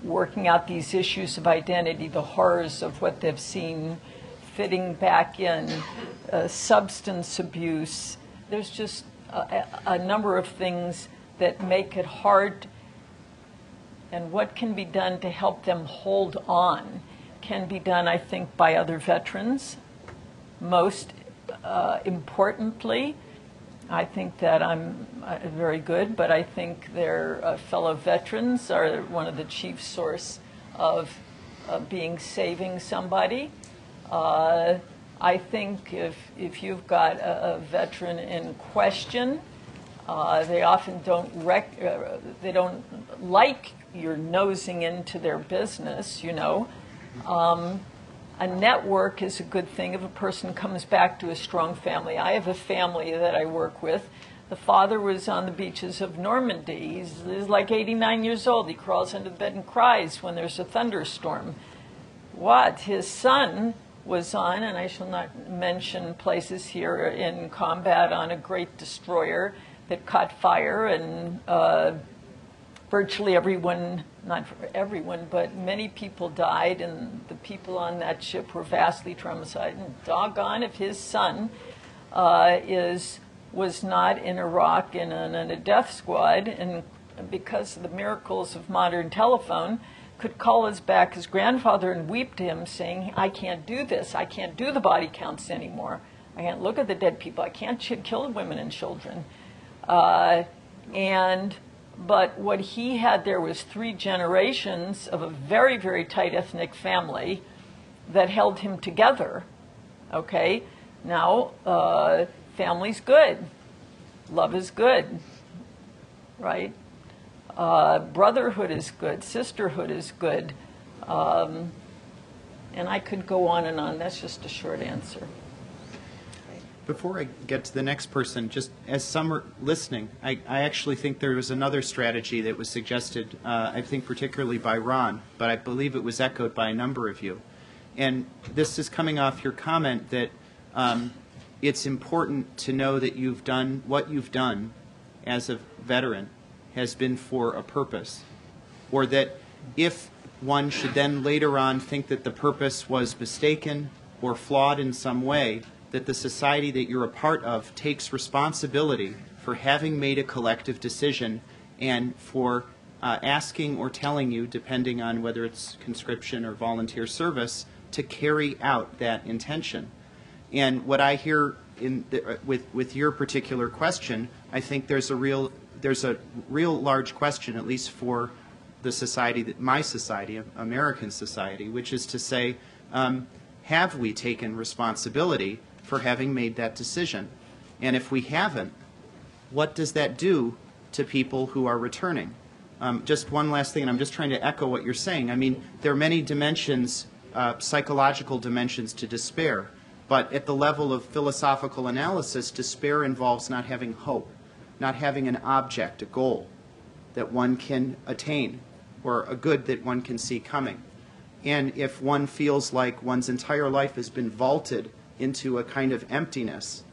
working out these issues of identity, the horrors of what they've seen, fitting back in, substance abuse. There's just a number of things that make it hard, and what can be done to help them hold on can be done, I think, by other veterans. Most importantly, I think that I'm very good, but I think their fellow veterans are one of the chief source of saving somebody. I think if you've got a veteran in question, they often don't like you're nosing into their business, A network is a good thing if a person comes back to a strong family. I have a family that I work with. The father was on the beaches of Normandy. He's like 89 years old. He crawls into bed and cries when there's a thunderstorm. What? His son was on, and I shall not mention places here, in combat on a great destroyer that caught fire, and virtually everyone, not everyone, but many people died, and the people on that ship were vastly traumatized. And doggone if his son was not in Iraq in a death squad, and because of the miracles of modern telephone, could call us back his grandfather and weep to him, saying, I can't do this. I can't do the body counts anymore. I can't look at the dead people. I can't kill women and children. But what he had there was 3 generations of a very, very tight ethnic family that held him together. Okay? Now, family's good. Love is good. Right? Brotherhood is good. Sisterhood is good. And I could go on and on. That's just a short answer. Before I get to the next person, just as some are listening, I actually think there was another strategy that was suggested, I think particularly by Ron, but I believe it was echoed by a number of you. And this is coming off your comment that it's important to know that you've done what you've done as a veteran has been for a purpose, or that if one should then later on think that the purpose was mistaken or flawed in some way, that the society that you're a part of takes responsibility for having made a collective decision and for asking or telling you, depending on whether it's conscription or volunteer service, to carry out that intention. And what I hear with your particular question, I think there's a real large question, at least for the society, my society, American society, which is to say, have we taken responsibility for having made that decision? And if we haven't, what does that do to people who are returning? Just one last thing, and I'm just trying to echo what you're saying. I mean, there are many dimensions, psychological dimensions to despair, but at the level of philosophical analysis, despair involves not having hope, not having an object, a goal that one can attain, or a good that one can see coming. And if one feels like one's entire life has been vaulted into a kind of emptiness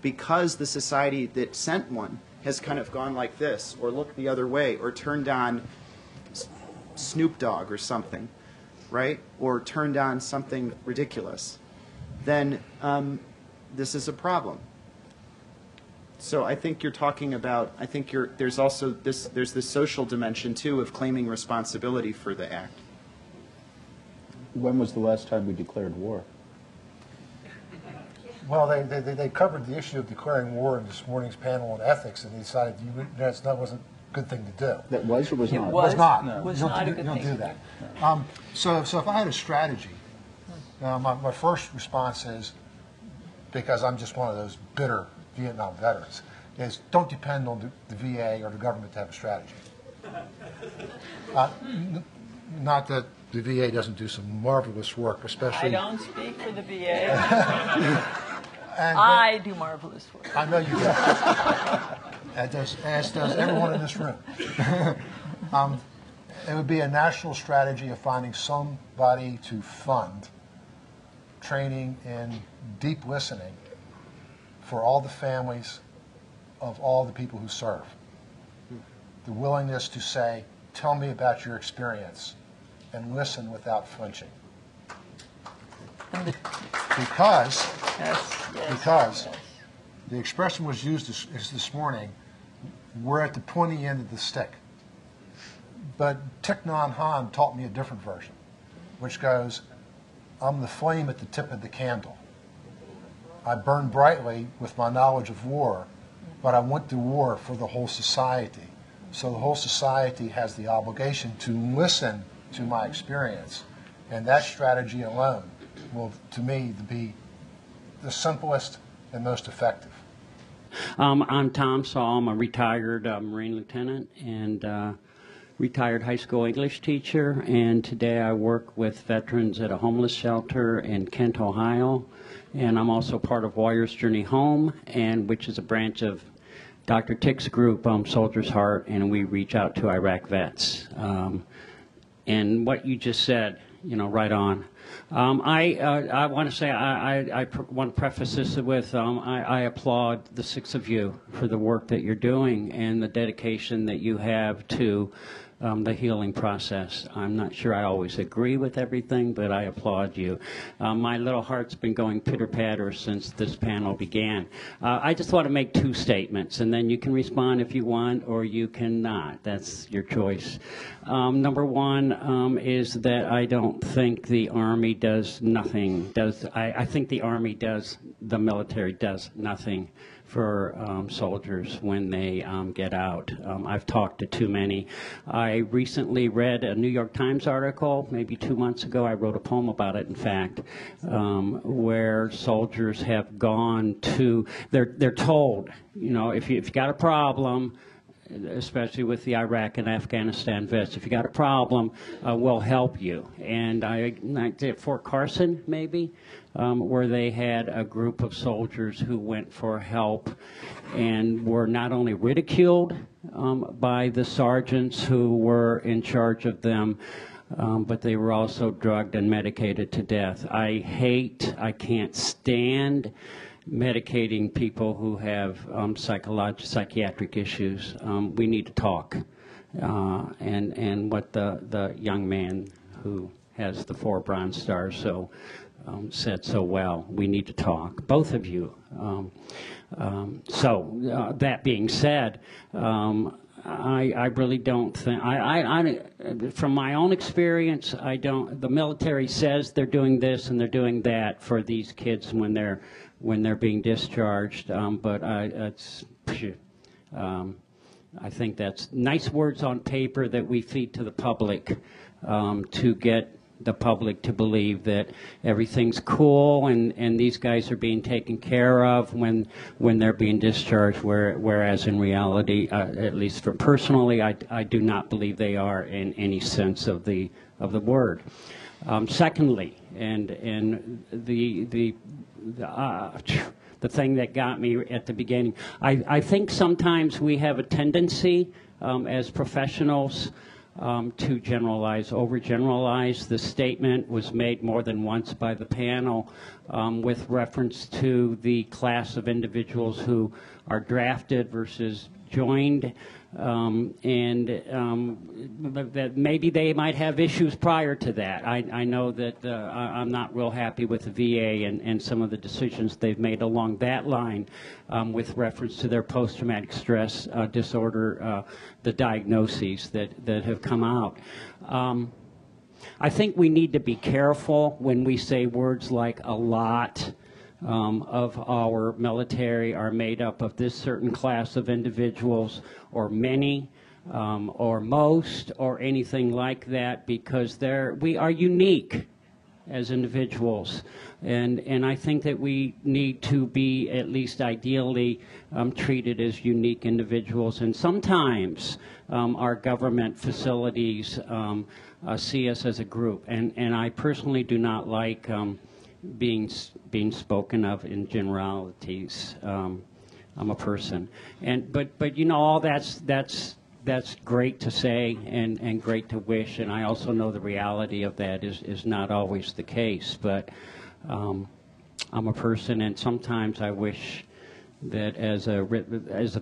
because the society that sent one has kind of gone like this, or looked the other way, or turned on Snoop Dogg or something, right? Or turned on something ridiculous, then this is a problem. So I think you're talking about, there's also there's this social dimension too of claiming responsibility for the act. When was the last time we declared war? Well, they covered the issue of declaring war in this morning's panel on ethics, and they decided that wasn't a good thing to do. That was or was not? Was not. No. Was You not a don't good do thing. that. So if I had a strategy, my first response is, because I'm just one of those bitter Vietnam veterans, is don't depend on the VA or the government to have a strategy. Not that the VA doesn't do some marvelous work, especially. I don't speak for the VA. I do marvelous work. I know you do. As does everyone in this room. It would be a national strategy of finding somebody to fund training in deep listening for all the families of all the people who serve. The willingness to say, tell me about your experience, and listen without flinching. Because the expression was used this morning, we're at the pointy end of the stick. But Thich Nhat Hanh taught me a different version, which goes, I'm the flame at the tip of the candle. I burn brightly with my knowledge of war, but I went to war for the whole society. So the whole society has the obligation to listen to my experience. And that strategy alone will, to me, be the simplest and most effective. I'm Tom Saul. I'm a retired Marine lieutenant and retired high school English teacher. And today I work with veterans at a homeless shelter in Kent, Ohio. And I'm also part of Warrior's Journey Home, which is a branch of Dr. Tick's group, Soldier's Heart, and we reach out to Iraq vets. And what you just said, right on. I want to say, I want to preface this with, I applaud the six of you for the work that you're doing and the dedication that you have to the healing process. I'm not sure I always agree with everything, but I applaud you. My little heart's been going pitter-patter since this panel began. I just want to make two statements, and then you can respond if you want or you cannot. That's your choice. Number one is that I don't think the Army does nothing. I think the Army the military does nothing for soldiers when they get out. I've talked to too many. I recently read a New York Times article, maybe 2 months ago. I wrote a poem about it, in fact, where soldiers have gone to, they're told, if you got a problem, especially with the Iraq and Afghanistan vets, if you got a problem, we'll help you. And I did Fort Carson, maybe, where they had a group of soldiers who went for help and were not only ridiculed by the sergeants who were in charge of them, but they were also drugged and medicated to death. I can't stand medicating people who have psychiatric issues. We need to talk. And what the young man who has the 4 Bronze Stars said so well, we need to talk, both of you. That being said, I really don't think, from my own experience, the military says they're doing this and they're doing that for these kids when they're being discharged, but I think that's nice words on paper that we feed to the public to get the public to believe that everything's cool and these guys are being taken care of when they're being discharged, whereas in reality, at least for personally, I do not believe they are in any sense of the word. Secondly, and the thing that got me at the beginning, I think sometimes we have a tendency as professionals to generalize, overgeneralize. The statement was made more than once by the panel with reference to the class of individuals who are drafted versus joined. that maybe they might have issues prior to that. I know that I'm not real happy with the VA and some of the decisions they've made along that line with reference to their post-traumatic stress disorder, the diagnoses that have come out. I think we need to be careful when we say words like a lot of our military are made up of this certain class of individuals, or many, or most, or anything like that, because we are unique as individuals. And I think that we need to be, at least ideally, treated as unique individuals. And sometimes our government facilities see us as a group. And I personally do not like being spoken of in generalities. I'm a person, but you know, all that's great to say and great to wish, and I also know the reality of that is not always the case. But I'm a person, and sometimes I wish that as a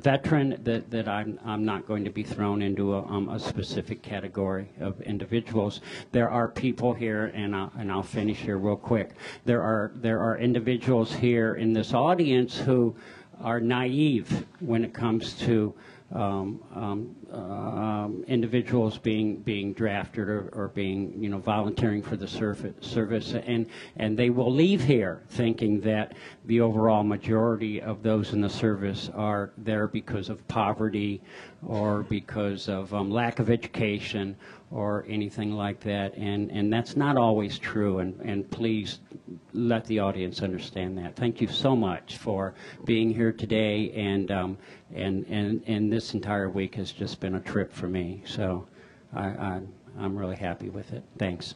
veteran that I'm not going to be thrown into a specific category of individuals. There are people here, and I'll finish here real quick. There are individuals here in this audience who are naive when it comes to individuals being drafted or being volunteering for the service, and they will leave here thinking that the overall majority of those in the service are there because of poverty or because of lack of education or anything like that, and that's not always true, and please let the audience understand that. Thank you so much for being here today, and this entire week has just been a trip for me, so I'm really happy with it. Thanks.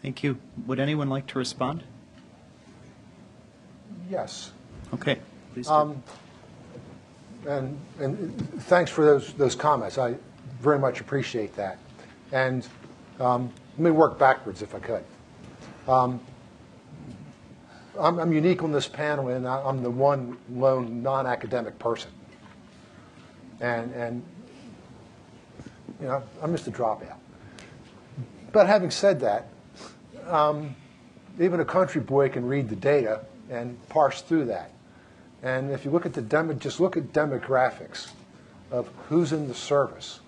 Thank you. Would anyone like to respond? Yes. Okay, please do. And thanks for those comments. I very much appreciate that. And let me work backwards if I could. I'm unique on this panel, and I'm the one lone non-academic person. And I'm just a dropout. But having said that, even a country boy can read the data and parse through that. And if you look at just look at demographics of who's in the service,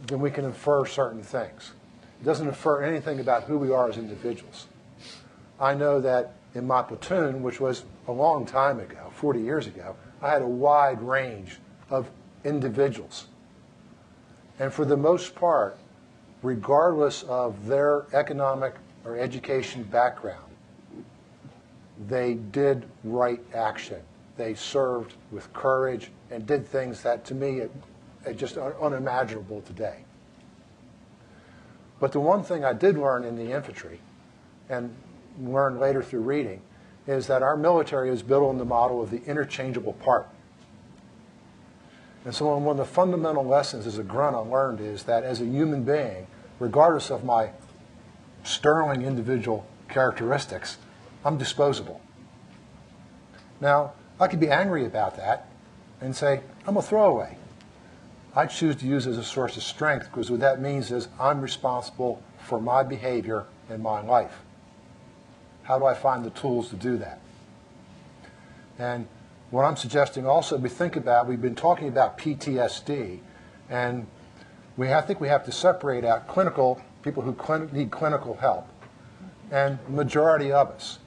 then we can infer certain things. It doesn't infer anything about who we are as individuals. I know that in my platoon, which was a long time ago, 40 years ago, I had a wide range of individuals. And for the most part, regardless of their economic or education background, they did right action. They served with courage and did things that, to me, are just unimaginable today. But the one thing I did learn in the infantry, and learned later through reading, is that our military is built on the model of the interchangeable part. And so one of the fundamental lessons as a grunt I learned is that as a human being, regardless of my sterling individual characteristics, I'm disposable. Now, I could be angry about that and say, I'm a throwaway. I choose to use it as a source of strength, because what that means is I'm responsible for my behavior in my life. How do I find the tools to do that? And what I'm suggesting also, we've been talking about PTSD, and I think we have to separate out people who need clinical help, and the majority of us.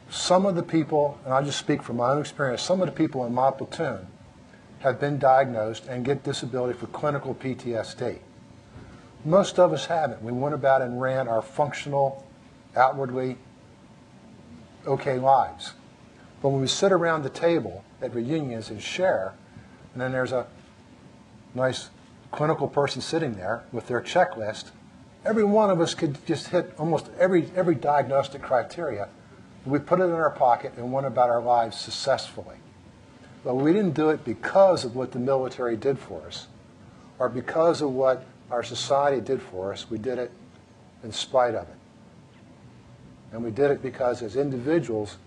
Some of the people, and I'll just speak from my own experience, some of the people in my platoon have been diagnosed and get disability for clinical PTSD. Most of us haven't. We went about and ran our functional, outwardly okay lives. But when we sit around the table at reunions and share, and then there's a nice clinical person sitting there with their checklist, every one of us could just hit almost every diagnostic criteria. We put it in our pocket and went about our lives successfully. But we didn't do it because of what the military did for us, or because of what our society did for us. We did it in spite of it. And we did it because as individuals,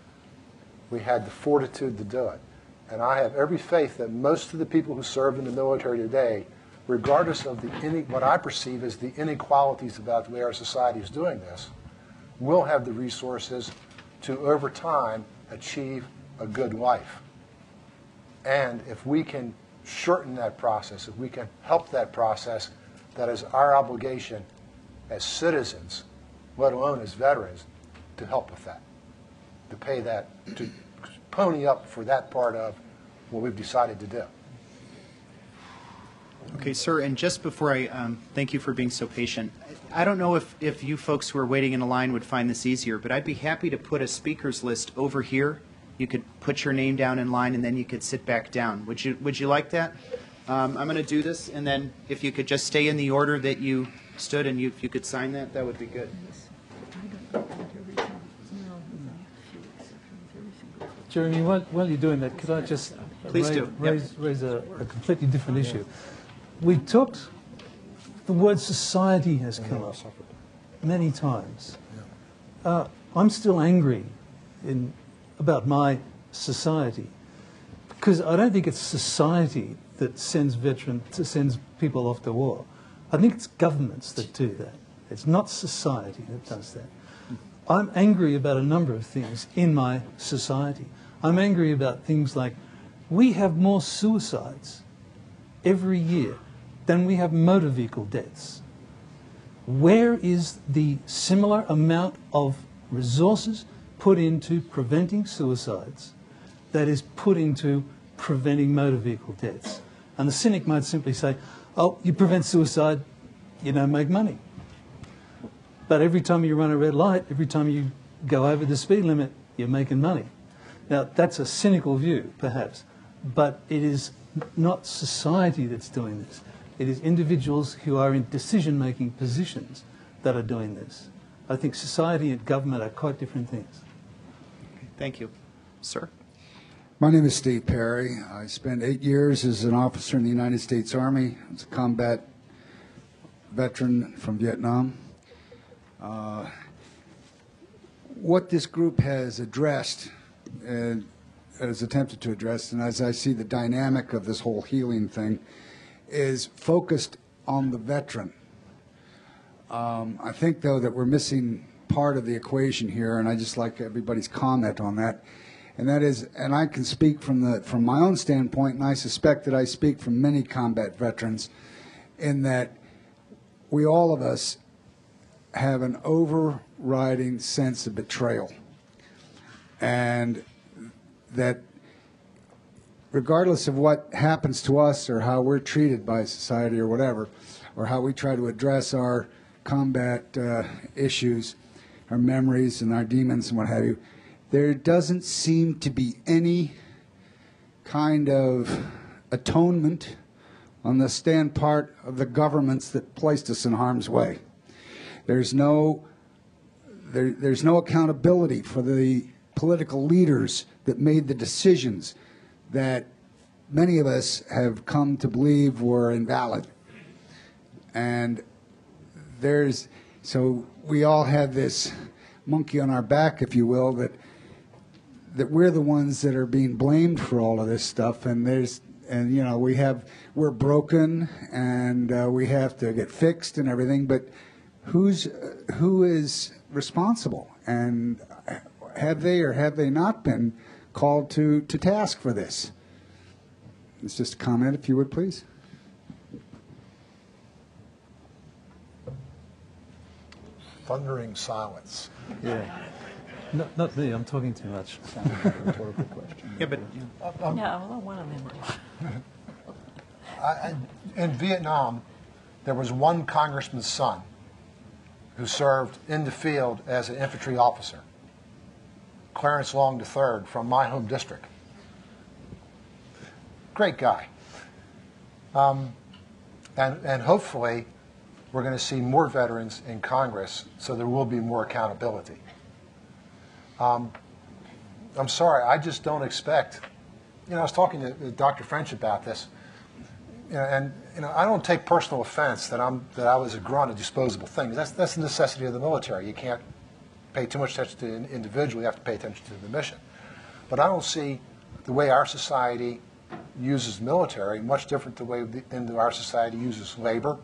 we had the fortitude to do it. And I have every faith that most of the people who serve in the military today, regardless of what I perceive as the inequalities about the way our society is doing this, will have the resources to, over time, achieve a good life. And if we can shorten that process, if we can help that process, that is our obligation as citizens, let alone as veterans, to help with that, to pay that, to pony up for that part of what we've decided to do. Okay, sir, and just before I thank you for being so patient, I don't know if you folks who are waiting in a line would find this easier, but I'd be happy to put a speakers list over here. You could put your name down in line, and then you could sit back down. Would you like that? I'm going to do this, and then if you could just stay in the order that you stood, and if you could sign that, that would be good. Jeremy, while you're doing that, could I just Please do. raise a completely different issue? We talked, the word society has come up many times. I'm still angry about my society, because I don't think it's society that sends people off to war. I think it's governments that do that. It's not society that does that. I'm angry about a number of things in my society. I'm angry about things like we have more suicides every year than we have motor vehicle deaths. Where is the similar amount of resources put into preventing suicides that is put into preventing motor vehicle deaths? And the cynic might simply say, oh, you prevent suicide, you don't make money. But every time you run a red light, every time you go over the speed limit, you're making money. Now, that's a cynical view, perhaps, but it is not society that's doing this. It is individuals who are in decision-making positions that are doing this. I think society and government are quite different things. Thank you. Sir? My name is Steve Perry. I spent 8 years as an officer in the United States Army. I was a combat veteran from Vietnam. What this group has addressed and has attempted to address, and as I see the dynamic of this whole healing thing, is focused on the veteran. I think, though, that we're missing part of the equation here, and I just like everybody's comment on that. And that is, and I can speak from my own standpoint, and I suspect that I speak from many combat veterans, in that we, all of us, have an overriding sense of betrayal. And that regardless of what happens to us or how we're treated by society or whatever, or how we try to address our combat issues, our memories and our demons and what have you, there doesn't seem to be any kind of atonement on the stand part of the governments that placed us in harm's way. There's no accountability for the political leaders that made the decisions that many of us have come to believe were invalid. And so we all have this monkey on our back, if you will, that we're the ones that are being blamed for all of this stuff, and you know, we're broken and we have to get fixed and everything, but who is responsible, and have they or have they not been called to task for this? It's just a comment, if you would, please. Thundering silence. Yeah. Not me, I'm talking too much. Yeah, but Yeah, well, one of them did. In Vietnam, there was one congressman's son who served in the field as an infantry officer, Clarence Long III, from my home district. Great guy. And hopefully we're going to see more veterans in Congress, so there will be more accountability. I'm sorry, I just don't expect, I was talking to Dr. French about this, and I don't take personal offense that I was a grunt, a disposable thing. That's the necessity of the military. You can't pay too much attention to an individual. You have to pay attention to the mission. But I don't see the way our society uses military, much different the way than our society uses labor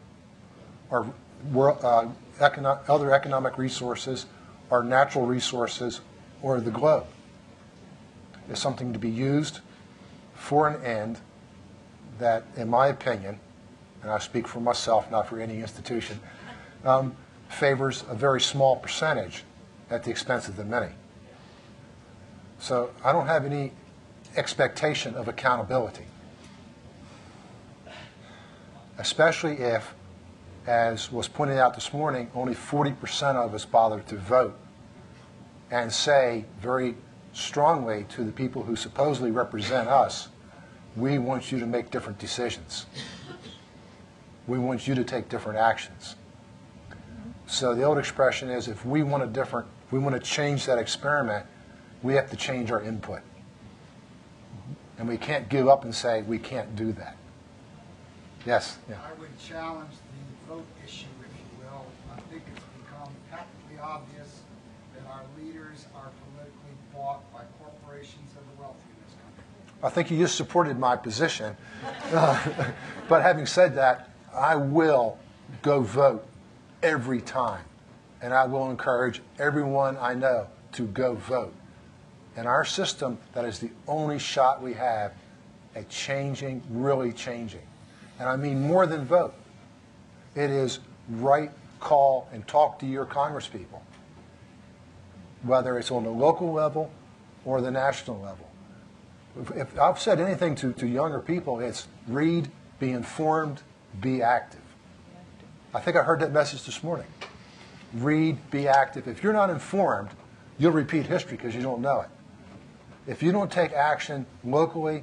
or other economic resources or natural resources or the globe. It's something to be used for an end that, in my opinion, and I speak for myself, not for any institution, favors a very small percentage at the expense of the many. So I don't have any expectation of accountability, especially if, as was pointed out this morning, only 40% of us bothered to vote and say very strongly to the people who supposedly represent us, we want you to make different decisions. We want you to take different actions. So the old expression is, if we want to change that experiment, we have to change our input. And we can't give up and say, we can't do that. Yes? Yeah. I would challenge the vote issue, if you will. I think it's become patently obvious that our leaders are politically bought by corporations and the wealthy in this country. I think you just supported my position. But having said that, I will go vote every time. And I will encourage everyone I know to go vote. In our system, that is the only shot we have at changing, really changing. And I mean more than vote. It is write, call, and talk to your congresspeople, whether it's on the local level or the national level. If I've said anything to younger people, it's read, be informed, be active. I think I heard that message this morning. Read, be active. If you're not informed, you'll repeat history because you don't know it. If you don't take action locally,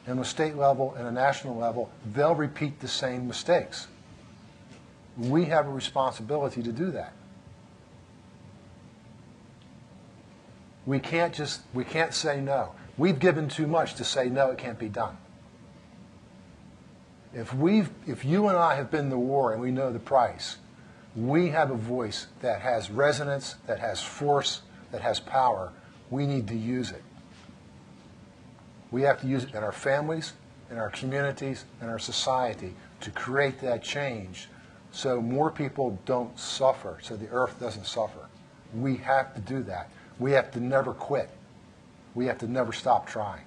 and the state level, and the national level, they'll repeat the same mistakes. We have a responsibility to do that. We can't say no. We've given too much to say no, it can't be done. If you and I have been in the war and we know the price, we have a voice that has resonance, that has force, that has power. We need to use it. We have to use it in our families, in our communities, in our society to create that change so more people don't suffer, so the earth doesn't suffer. We have to do that. We have to never quit. We have to never stop trying.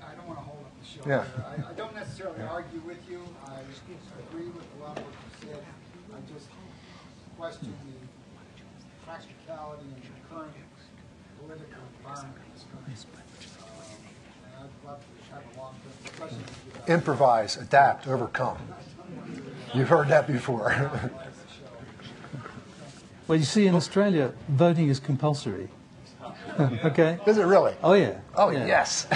I don't want to hold up the show. Yeah. I don't necessarily argue with you. I agree with a lot of what you said. I just question the practicality and the current political environment in this country. And I'd love to have a long-term discussion with you. Improvise, adapt, overcome. You've heard that before. Well, you see, in Australia, voting is compulsory. Okay? Is it really? Oh, yeah. Oh, yeah. yes.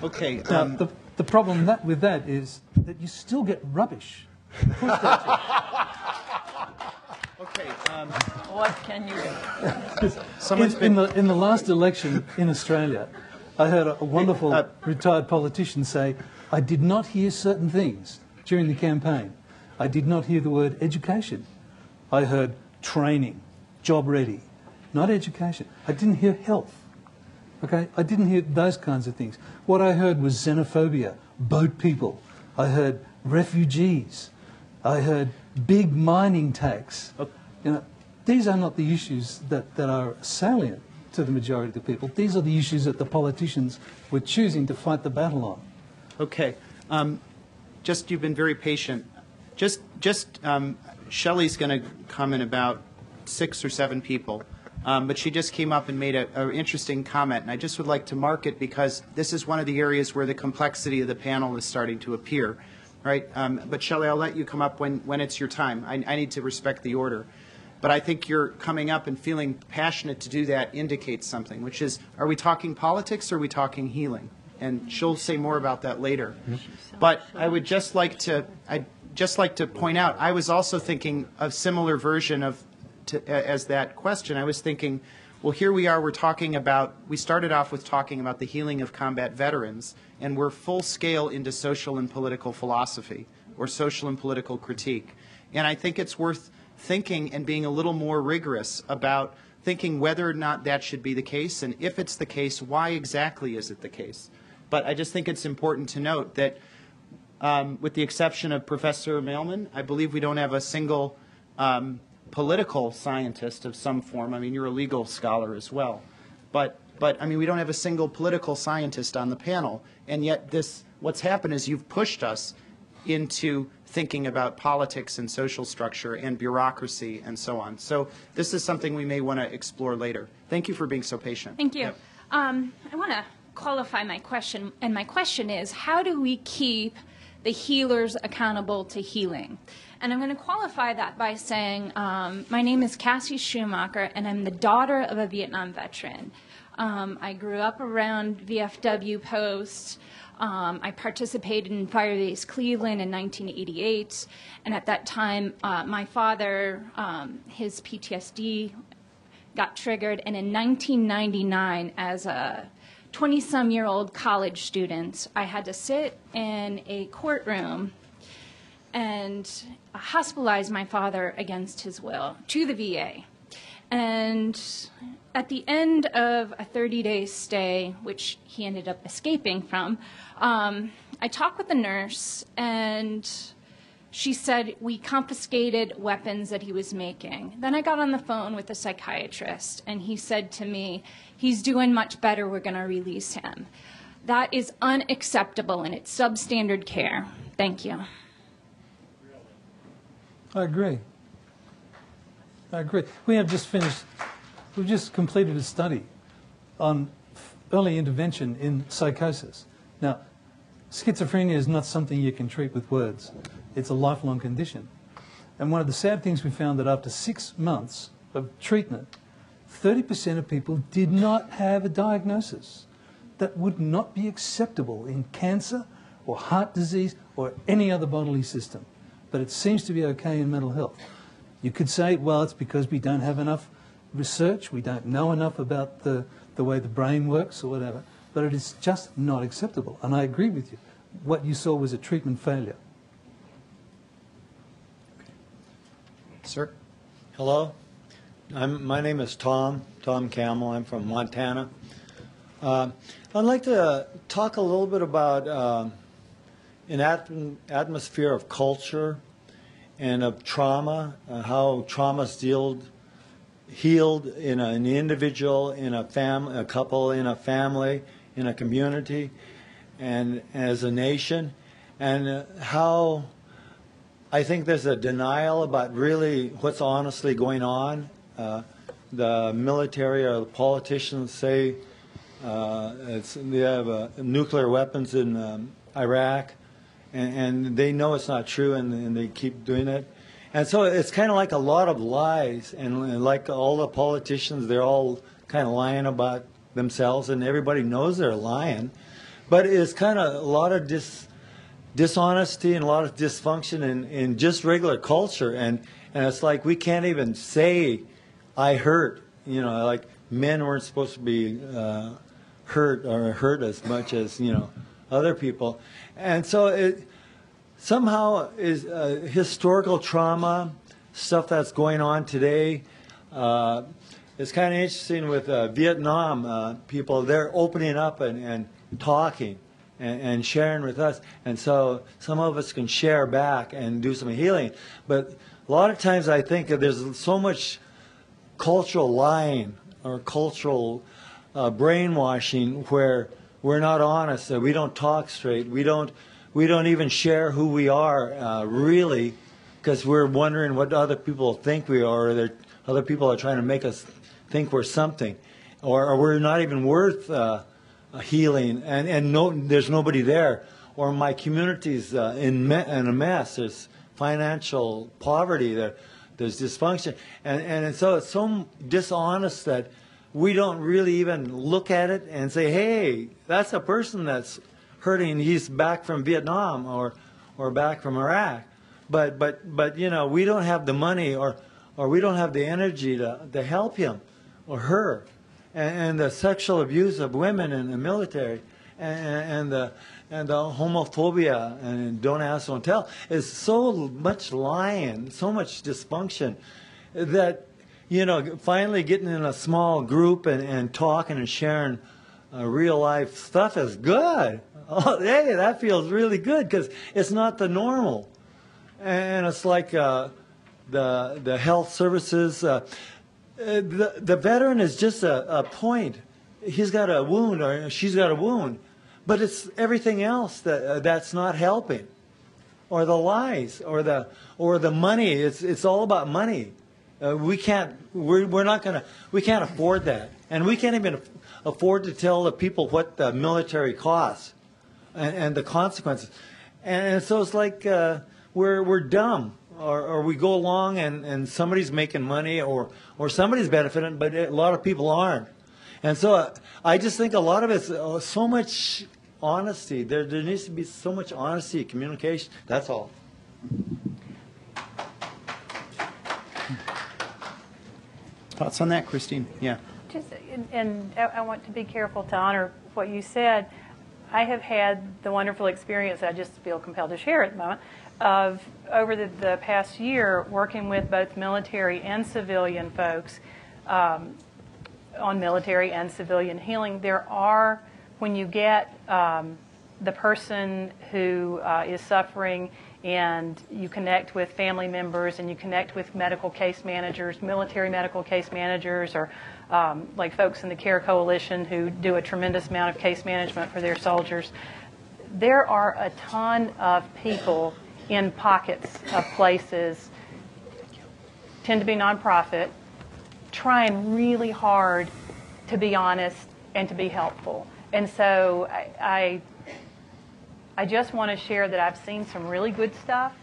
Okay. Now, the problem with that is that you still get rubbish. Okay. What can you do? In the last election in Australia, I heard a wonderful retired politician say, I did not hear certain things during the campaign. I did not hear the word education. I heard training, job ready, not education. I didn't hear health. Okay, I didn't hear those kinds of things. What I heard was xenophobia, boat people. I heard refugees. I heard big mining tax. You know, these are not the issues that are salient to the majority of the people. These are the issues that the politicians were choosing to fight the battle on. Okay. You've been very patient. Shelley's going to comment about 6 or 7 people, but she just came up and made an interesting comment, and I just would like to mark it because this is one of the areas where the complexity of the panel is starting to appear, right? But Shelley, I'll let you come up when it's your time. I need to respect the order. But I think you're coming up and feeling passionate to do that indicates something, which is, are we talking politics or are we talking healing? And she'll say more about that later. But I would just like to point out, I was also thinking a similar version as that question. I was thinking, well, here we are, we started off with talking about the healing of combat veterans, and we're full scale into social and political philosophy, or social and political critique. And I think it's worth thinking and being a little more rigorous about thinking whether or not that should be the case, and if it's the case, why exactly is it the case? But I just think it's important to note that with the exception of Professor Mailman, I believe we don't have a single political scientist of some form. I mean, you're a legal scholar as well. But I mean, we don't have a single political scientist on the panel. And yet what's happened is you've pushed us into thinking about politics and social structure and bureaucracy and so on. So this is something we may want to explore later. Thank you for being so patient. Thank you. Yep. I want to qualify my question, and my question is, how do we keep the healers accountable to healing? And I'm going to qualify that by saying, my name is Cassie Schumacher, and I'm the daughter of a Vietnam veteran. I grew up around VFW posts. I participated in Fire Base Cleveland in 1988, and at that time, my father, his PTSD got triggered, and in 1999, as a 20-some-year-old college student, I had to sit in a courtroom and hospitalize my father against his will to the VA. And at the end of a 30-day stay, which he ended up escaping from, I talked with the nurse, and she said we confiscated weapons that he was making. Then I got on the phone with the psychiatrist, and he said to me, he's doing much better, we're going to release him. That is unacceptable, and it's substandard care. Thank you. I agree. I agree. We've just completed a study on early intervention in psychosis. Now, schizophrenia is not something you can treat with words. It's a lifelong condition. And one of the sad things we found that after 6 months of treatment, 30% of people did not have a diagnosis. That would not be acceptable in cancer or heart disease or any other bodily system. But it seems to be okay in mental health. You could say, well, it's because we don't have enough research, we don't know enough about the way the brain works or whatever, but it is just not acceptable. And I agree with you. What you saw was a treatment failure. Sir? Hello. My name is Tom Camel. I'm from Montana. I'd like to talk a little bit about an atmosphere of culture and of trauma, how trauma's healed in an individual, in a family, a couple, in a family, in a community, and as a nation, and how I think there's a denial about really what's honestly going on. The military or the politicians say they have nuclear weapons in Iraq, and they know it's not true, and they keep doing it. And so it's kind of like a lot of lies, and like all the politicians, they're all kind of lying about themselves, and everybody knows they're lying. But it's kind of a lot of dishonesty and a lot of dysfunction in just regular culture, and it's like we can't even say I hurt. You know, like men weren't supposed to be hurt as much as other people, and so it somehow is historical trauma stuff that's going on today. It's kind of interesting with Vietnam people. They're opening up and talking and sharing with us. And so some of us can share back and do some healing. But a lot of times I think that there's so much cultural lying or cultural brainwashing where we're not honest, that we don't talk straight, we don't even share who we are really, because we're wondering what other people think we are, or other people are trying to make us think we're something, or we're not even worth healing, and there's nobody there, or my community's in a mess. There's financial poverty, there's dysfunction, and so it's so dishonest that we don't really even look at it and say, hey, that's a person that's hurting. He's back from Vietnam or back from Iraq, but we don't have the money or we don't have the energy to help him or her, and the sexual abuse of women in the military, and the homophobia and don't ask, don't tell is so much lying, so much dysfunction that finally getting in a small group and talking and sharing real life stuff is good. Oh, hey, that feels really good because it's not the normal. And it's like the health services. The veteran is just a point. He's got a wound or she's got a wound, but it's everything else that's not helping, or the lies, or the money. It's all about money. We can't afford that, and we can't even afford to tell the people what the military costs and the consequences. And so it's like we're dumb, or we go along and somebody's making money or somebody's benefiting, but a lot of people aren't. And so I just think a lot of it's so much honesty. There needs to be so much honesty, communication. That's all. Thoughts on that, Christine? Yeah. And I want to be careful to honor what you said. I have had the wonderful experience, I just feel compelled to share at the moment, of over the past year working with both military and civilian folks on military and civilian healing. There are, when you get the person who is suffering and you connect with family members and you connect with medical case managers, military medical case managers, or like folks in the CARE Coalition who do a tremendous amount of case management for their soldiers. There are a ton of people in pockets of places, tend to be nonprofit, trying really hard to be honest and to be helpful. And so I just want to share that I've seen some really good stuff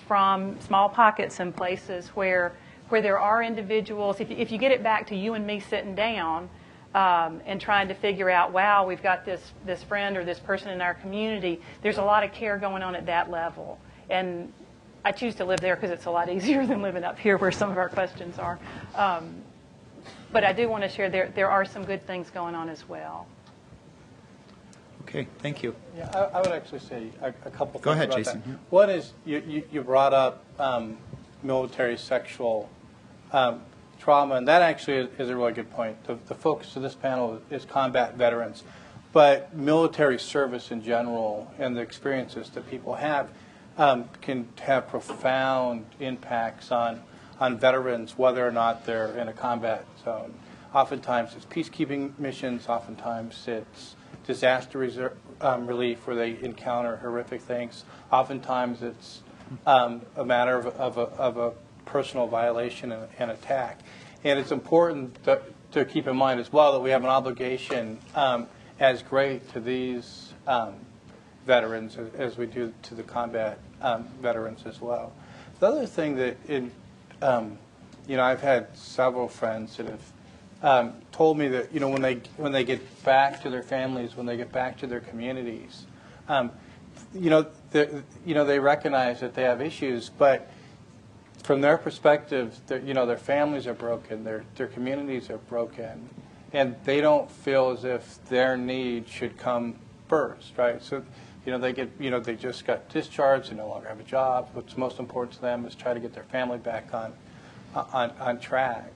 from small pockets and places where there are individuals. If you get it back to you and me sitting down and trying to figure out, wow, we've got this friend or this person in our community, there's a lot of care going on at that level. And I choose to live there because it's a lot easier than living up here where some of our questions are. But I do want to share there are some good things going on as well. Okay, thank you. Yeah, I would actually say a couple things. Go ahead, about Jason. That. One is you brought up military sexual trauma, and that actually is a really good point. The focus of this panel is combat veterans, but military service in general and the experiences that people have can have profound impacts on veterans, whether or not they're in a combat zone. Oftentimes it's peacekeeping missions, oftentimes it's disaster relief where they encounter horrific things. Oftentimes it's a matter of a personal violation and attack. And it's important to keep in mind as well that we have an obligation as great to these veterans as we do to the combat veterans as well. The other thing that I've had several friends that have told me that when they get back to their families, when they get back to their communities, they recognize that they have issues, but from their perspective, their families are broken, their communities are broken, and they don't feel as if their need should come first, right? So, they just got discharged, they no longer have a job. What's most important to them is try to get their family back on track.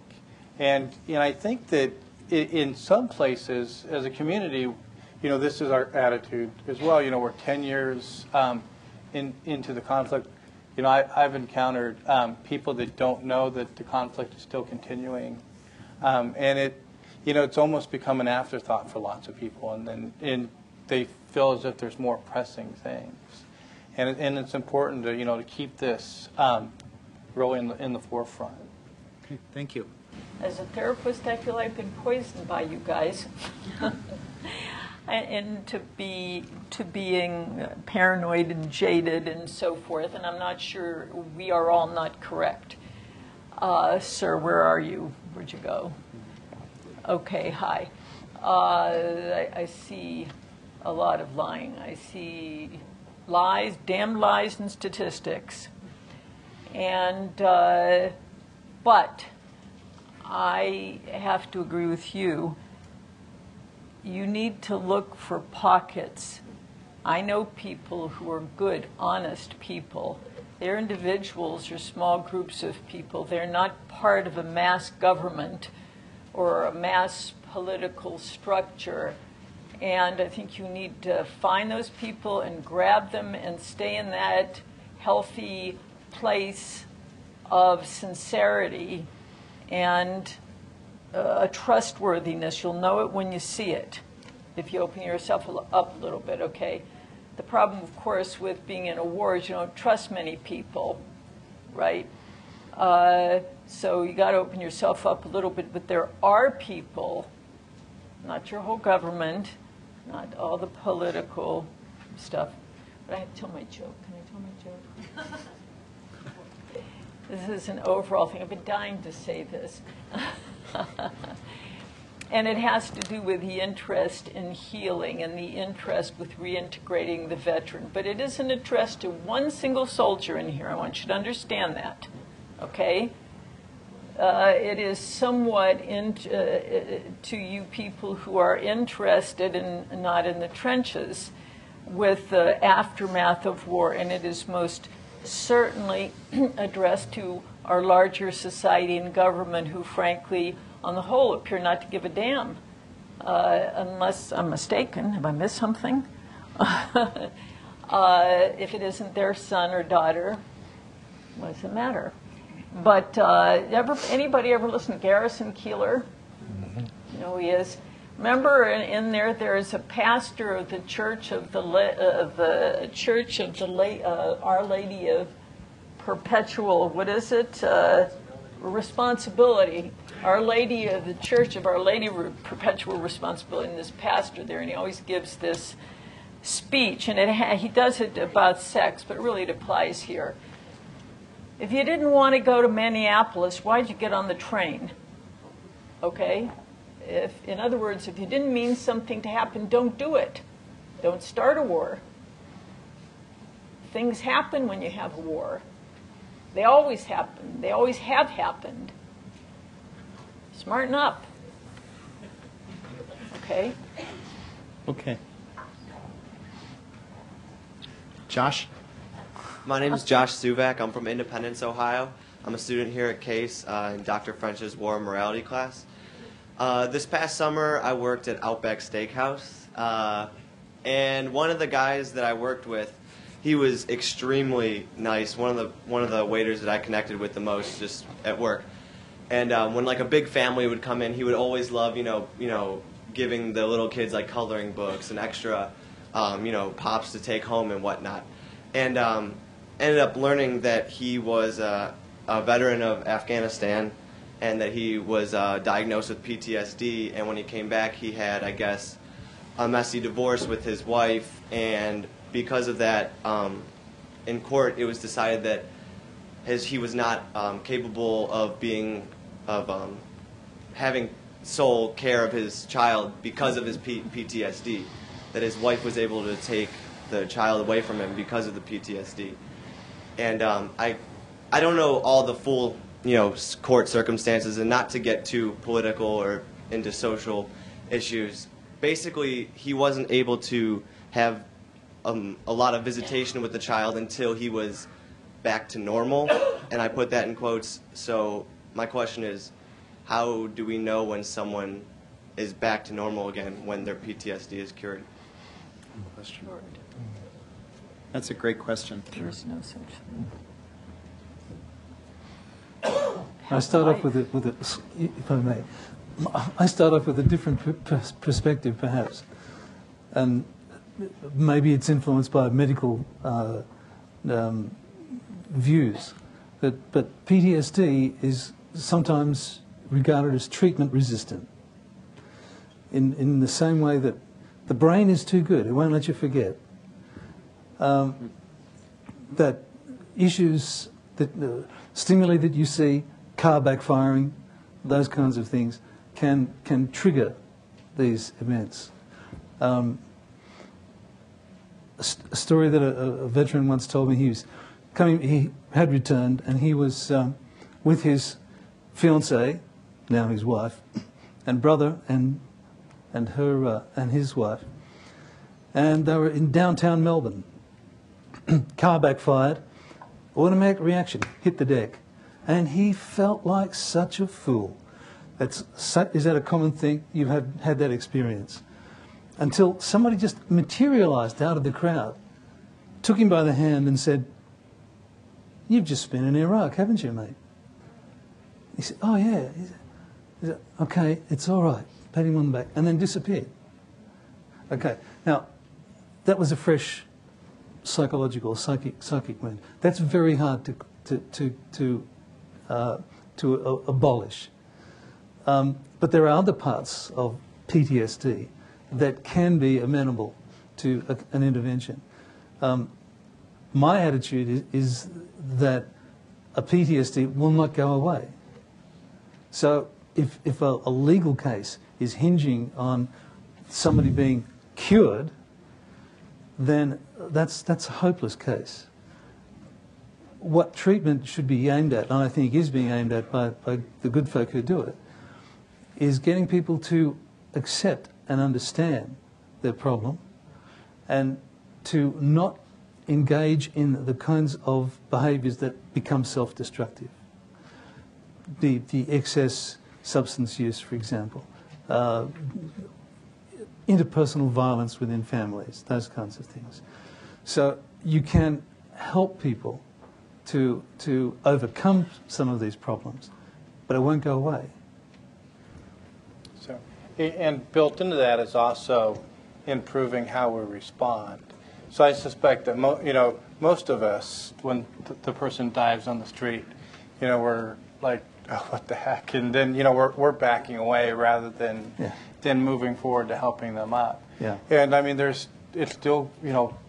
And I think that in some places, as a community, this is our attitude as well. We're 10 years into the conflict. I've encountered people that don't know that the conflict is still continuing, and it's almost become an afterthought for lots of people, and they feel as if there's more pressing things, and it's important to keep this really in the forefront. Okay, thank you. As a therapist, I feel I've been poisoned by you guys. And to being paranoid and jaded and so forth, and I'm not sure we are all not correct. Sir, where are you? Where'd you go? Okay, hi. I see a lot of lying. I see lies, damn lies and statistics. And, but I have to agree with you. You need to look for pockets. I know people who are good, honest people. They're individuals or small groups of people. They're not part of a mass government or a mass political structure. And I think you need to find those people and grab them and stay in that healthy place of sincerity and a trustworthiness. You'll know it when you see it, if you open yourself up a little bit, okay? The problem, of course, with being in a war is you don't trust many people, right? So you got to open yourself up a little bit. But there are people, not your whole government, not all the political stuff. But I have to tell my joke. Can I tell my joke? This is an overall thing. I've been dying to say this. And it has to do with the interest in healing and the interest with reintegrating the veteran. But it isn't addressed to one single soldier in here. I want you to understand that, okay? It is somewhat to you people who are interested in, not in the trenches, with the aftermath of war. And it is most certainly addressed to our larger society and government who, frankly, on the whole, appear not to give a damn, unless I'm mistaken. Have I missed something? If it isn't their son or daughter, what does it matter? But anybody ever listen to Garrison Keillor? You know who he is. Remember, in there's a pastor of the Church of Our Lady of Perpetual. What is it? Responsibility. Our Lady of the Church of Our Lady of Perpetual Responsibility, and this pastor there, and he always gives this speech, and he does it about sex, but really it applies here. If you didn't want to go to Minneapolis, why'd you get on the train? Okay? In other words, if you didn't mean something to happen, don't do it. Don't start a war. Things happen when you have a war. They always happen. They always have happened. Smarten up. Okay? Okay. Josh? My name is Josh Suvak. I'm from Independence, Ohio. I'm a student here at Case in Dr. French's War and Morality class. This past summer, I worked at Outback Steakhouse, and one of the guys that I worked with, he was extremely nice. One of the waiters that I connected with the most just at work. And when like a big family would come in, he would always love, giving the little kids like coloring books and extra, pops to take home and whatnot. And ended up learning that he was a veteran of Afghanistan, and that he was diagnosed with PTSD. And when he came back, he had, I guess, a messy divorce with his wife. And because of that, in court, it was decided that he was not capable of having sole care of his child because of his PTSD. That his wife was able to take the child away from him because of the PTSD. And I don't know all the full court circumstances, and not to get too political or into social issues. Basically, he wasn't able to have a lot of visitation with the child until he was back to normal, and I put that in quotes. So my question is, how do we know when someone is back to normal again when their PTSD is cured? That's a great question. There's no such thing. I start off with if I may, I start off with a different perspective, perhaps, and maybe it's influenced by medical views. But PTSD is sometimes regarded as treatment resistant. In the same way that the brain is too good; it won't let you forget. That issues, that stimuli that you see, car backfiring, those kinds of things, can trigger these events. A story that a veteran once told me, he had returned, and he was with his fiancée, now his wife, and brother, and her and his wife, and they were in downtown Melbourne. Car backfired, Automatic reaction, hit the deck. And he felt like such a fool. Is that a common thing? You've had that experience. Until somebody just materialized out of the crowd, took him by the hand and said, "You've just been in Iraq, haven't you, mate?" He said, "Oh, yeah." He said, "Okay, it's all right." Pat him on the back, and then disappeared. Okay, now, that was a fresh psychological, psychic wound. That's very hard to abolish. But there are other parts of PTSD that can be amenable to an intervention. My attitude is that a PTSD will not go away. So if a legal case is hinging on somebody being cured, then that's a hopeless case. What treatment should be aimed at, and I think is being aimed at by the good folk who do it, is getting people to accept and understand their problem and to not engage in the kinds of behaviours that become self-destructive. The excess substance use, for example, interpersonal violence within families, those kinds of things. So you can help people to overcome some of these problems, but it won't go away. So, and built into that is also improving how we respond. So I suspect that most of us, when the person dives on the street, we're like, "Oh, what the heck?" And then we're backing away rather than moving forward to helping them up. Yeah. And I mean, it's still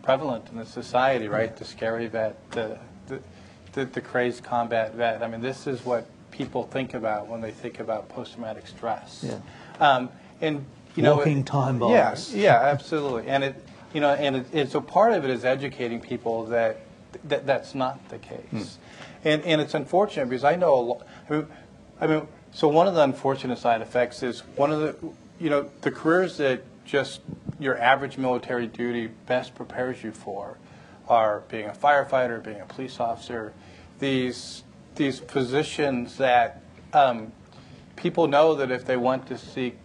prevalent in the society, right? The scary vet, the crazed combat vet. I mean, this is what people think about when they think about post-traumatic stress. Yeah. And walking time bombs. Yeah, absolutely. And so part of it is educating people that that's not the case. And it's unfortunate because I know so one of the unfortunate side effects is one of the careers that just your average military duty best prepares you for are being a firefighter, being a police officer, these positions that people know that if they want to seek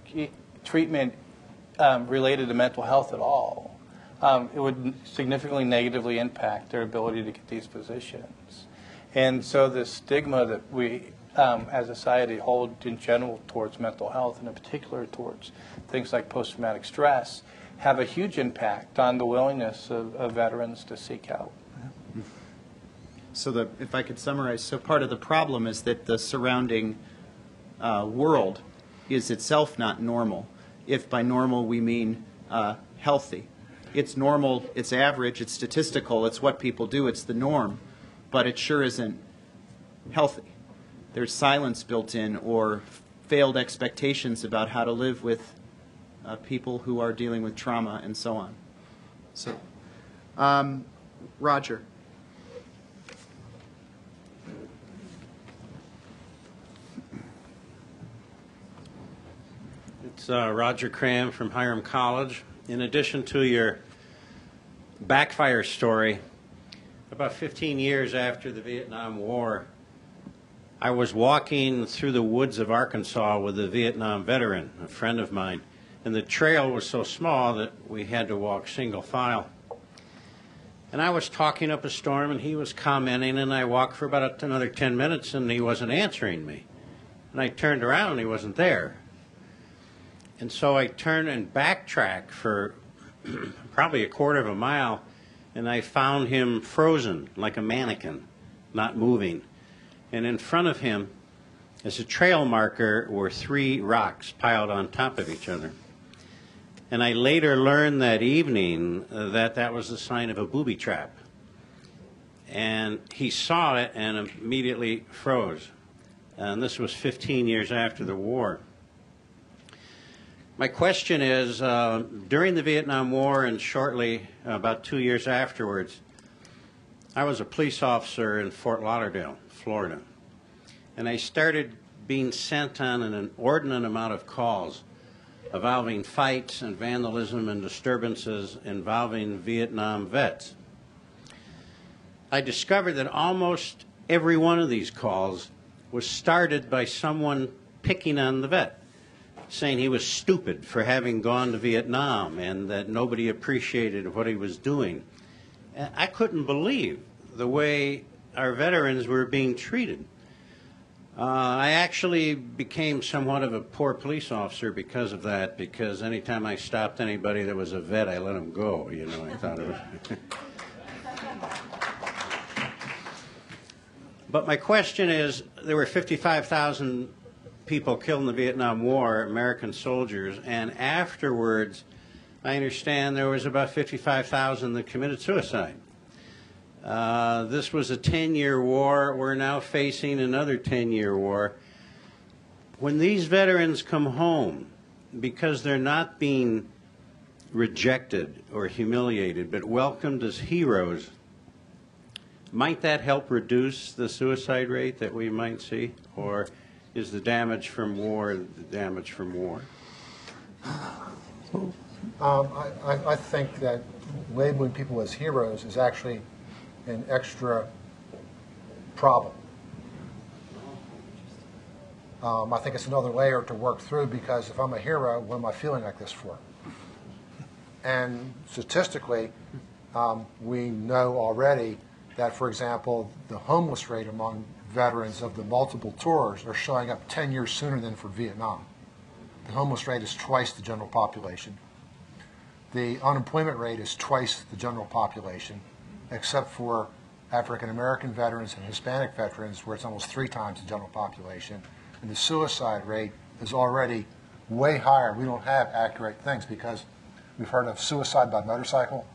treatment related to mental health at all, it would significantly negatively impact their ability to get these positions. And so the stigma that we as a society hold in general towards mental health, and in particular towards things like post-traumatic stress, have a huge impact on the willingness of veterans to seek help. So if I could summarize, so part of the problem is that the surrounding world is itself not normal. If by normal we mean healthy. It's normal, it's average, it's statistical, it's what people do, it's the norm, but it sure isn't healthy. There's silence built in or failed expectations about how to live with people who are dealing with trauma and so on. So, Roger. It's Roger Cram from Hiram College. In addition to your backfire story, about 15 years after the Vietnam War, I was walking through the woods of Arkansas with a Vietnam veteran, a friend of mine, and the trail was so small that we had to walk single file. And I was talking up a storm, and he was commenting, and I walked for about another 10 minutes, and he wasn't answering me. And I turned around, and he wasn't there. And so I turned and backtracked for probably a quarter of a mile, and I found him frozen like a mannequin, not moving. And in front of him, as a trail marker, were 3 rocks piled on top of each other. And I later learned that evening that that was a sign of a booby trap. And he saw it and immediately froze. And this was 15 years after the war. My question is, during the Vietnam War and shortly, about 2 years afterwards, I was a police officer in Fort Lauderdale, Florida. And I started being sent on an inordinate amount of calls involving fights and vandalism and disturbances involving Vietnam vets. I discovered that almost every one of these calls was started by someone picking on the vet, saying he was stupid for having gone to Vietnam and that nobody appreciated what he was doing. And I couldn't believe the way our veterans were being treated. I actually became somewhat of a poor police officer because of that, because anytime I stopped anybody that was a vet, I let them go, you know. I thought it was... But my question is, there were 55,000 people killed in the Vietnam War, American soldiers, and afterwards, I understand there was about 55,000 that committed suicide. This was a 10-year war. We're now facing another 10-year war. When these veterans come home, because they're not being rejected or humiliated, but welcomed as heroes, might that help reduce the suicide rate that we might see? Or is the damage from war the damage from war? I think that labeling people as heroes is actually an extra problem. I think it's another layer to work through, because if I'm a hero, what am I feeling like this for? And statistically, we know already that, for example, the homeless rate among veterans of the multiple tours are showing up 10 years sooner than for Vietnam. The homeless rate is twice the general population. The unemployment rate is twice the general population, except for African American veterans and Hispanic veterans, where it's almost 3 times the general population. And the suicide rate is already way higher. We don't have accurate things, because we've heard of suicide by motorcycle.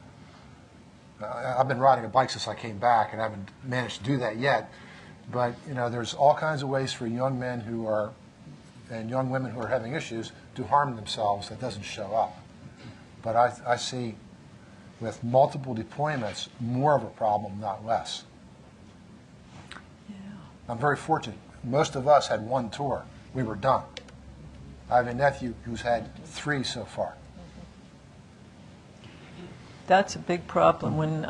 I've been riding a bike since I came back, and I haven't managed to do that yet. But you know, there's all kinds of ways for young men who are, and young women who are having issues, to harm themselves that doesn't show up. But I see, with multiple deployments, more of a problem, not less. Yeah. I'm very fortunate. Most of us had 1 tour. We were done. I have a nephew who's had 3 so far. That's a big problem. When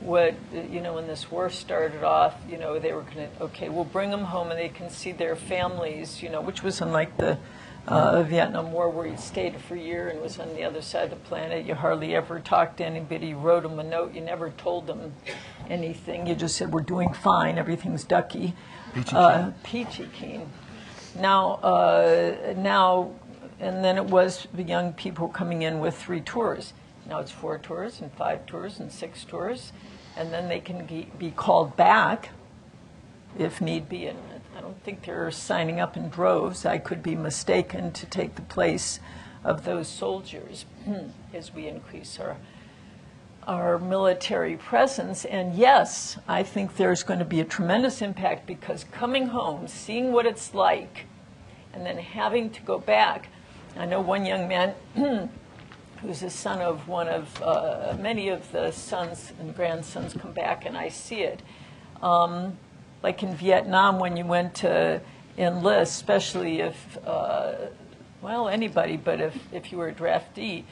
when this war started off, they were going to, okay, we'll bring them home and they can see their families, which was unlike the Vietnam War, where you stayed for a year and was on the other side of the planet. You hardly ever talked to anybody. You wrote them a note. You never told them anything. You just said, we're doing fine. Everything's ducky. Peachy keen. Now, and then it was the young people coming in with 3 tours. Now it's 4 tours and 5 tours and 6 tours, and then they can be called back if need be. And I don't think they're signing up in droves. I could be mistaken, to take the place of those soldiers as we increase our military presence. And yes, I think there's going to be a tremendous impact, because coming home, seeing what it's like, and then having to go back. I know one young man who's the son of one of many of the sons and grandsons come back, and I see it. Like in Vietnam, when you went to enlist, especially if, anybody, but if you were a draftee,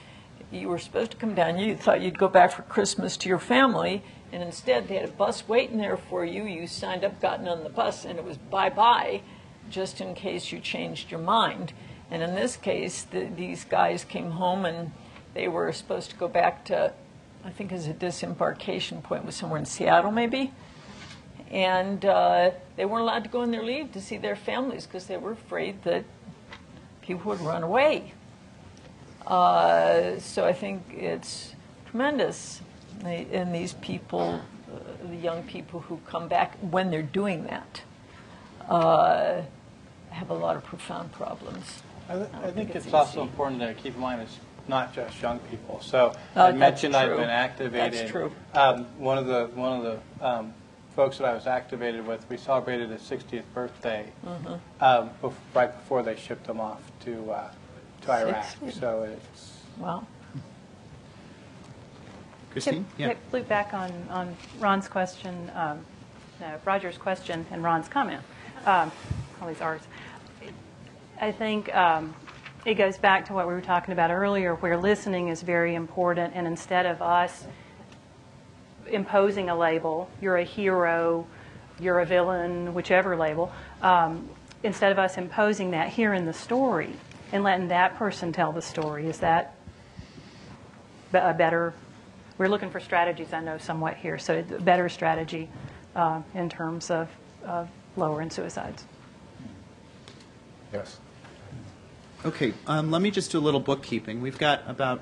you were supposed to come down. You thought you'd go back for Christmas to your family, and instead they had a bus waiting there for you. You signed up, gotten on the bus, and it was bye-bye, just in case you changed your mind. And in this case, these guys came home, and they were supposed to go back to, I think it was a disembarkation point, was somewhere in Seattle maybe. And they weren't allowed to go on their leave to see their families, because they were afraid that people would run away. So I think it's tremendous. And these people, the young people who come back, when they're doing that, have a lot of profound problems. I think it's also important to keep in mind it's not just young people. So I mentioned I've been activated. That's true. One of the folks that I was activated with, we celebrated his 60th birthday right before they shipped him off to Iraq. 60. So it's wow. Christine, yeah. Loop back on Ron's question, Roger's question, and Ron's comment. All these R's. I think it goes back to what we were talking about earlier, where listening is very important, and instead of us imposing a label, you're a hero, you're a villain, whichever label, instead of us imposing that here in the story and letting that person tell the story, is that a better, we're looking for strategies, I know, somewhat here, so a better strategy in terms of lowering suicides. Yes. Okay, let me just do a little bookkeeping. We've got about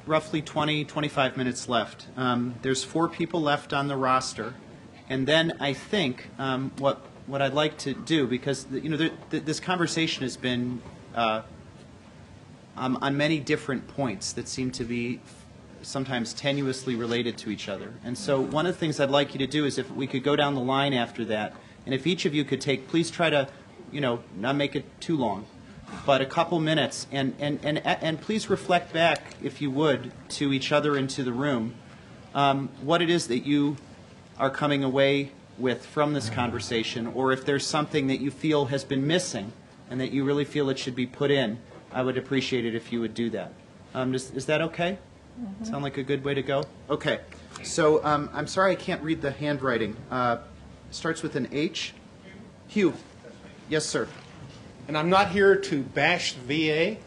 roughly 25 minutes left. There's 4 people left on the roster. And then I think what I'd like to do, because this conversation has been on many different points that seem to be sometimes tenuously related to each other. And so one of the things I'd like you to do is if we could go down the line after that, and if each of you could take, please try to, not make it too long, but a couple minutes, and please reflect back, if you would, to each other and to the room, what it is that you are coming away with from this conversation, or if there's something that you feel has been missing and that you really feel it should be put in, I would appreciate it if you would do that. Is that okay? Mm-hmm. Sound like a good way to go? Okay. So I'm sorry I can't read the handwriting. Starts with an H. Hugh. Yes, sir. And I'm not here to bash the VA,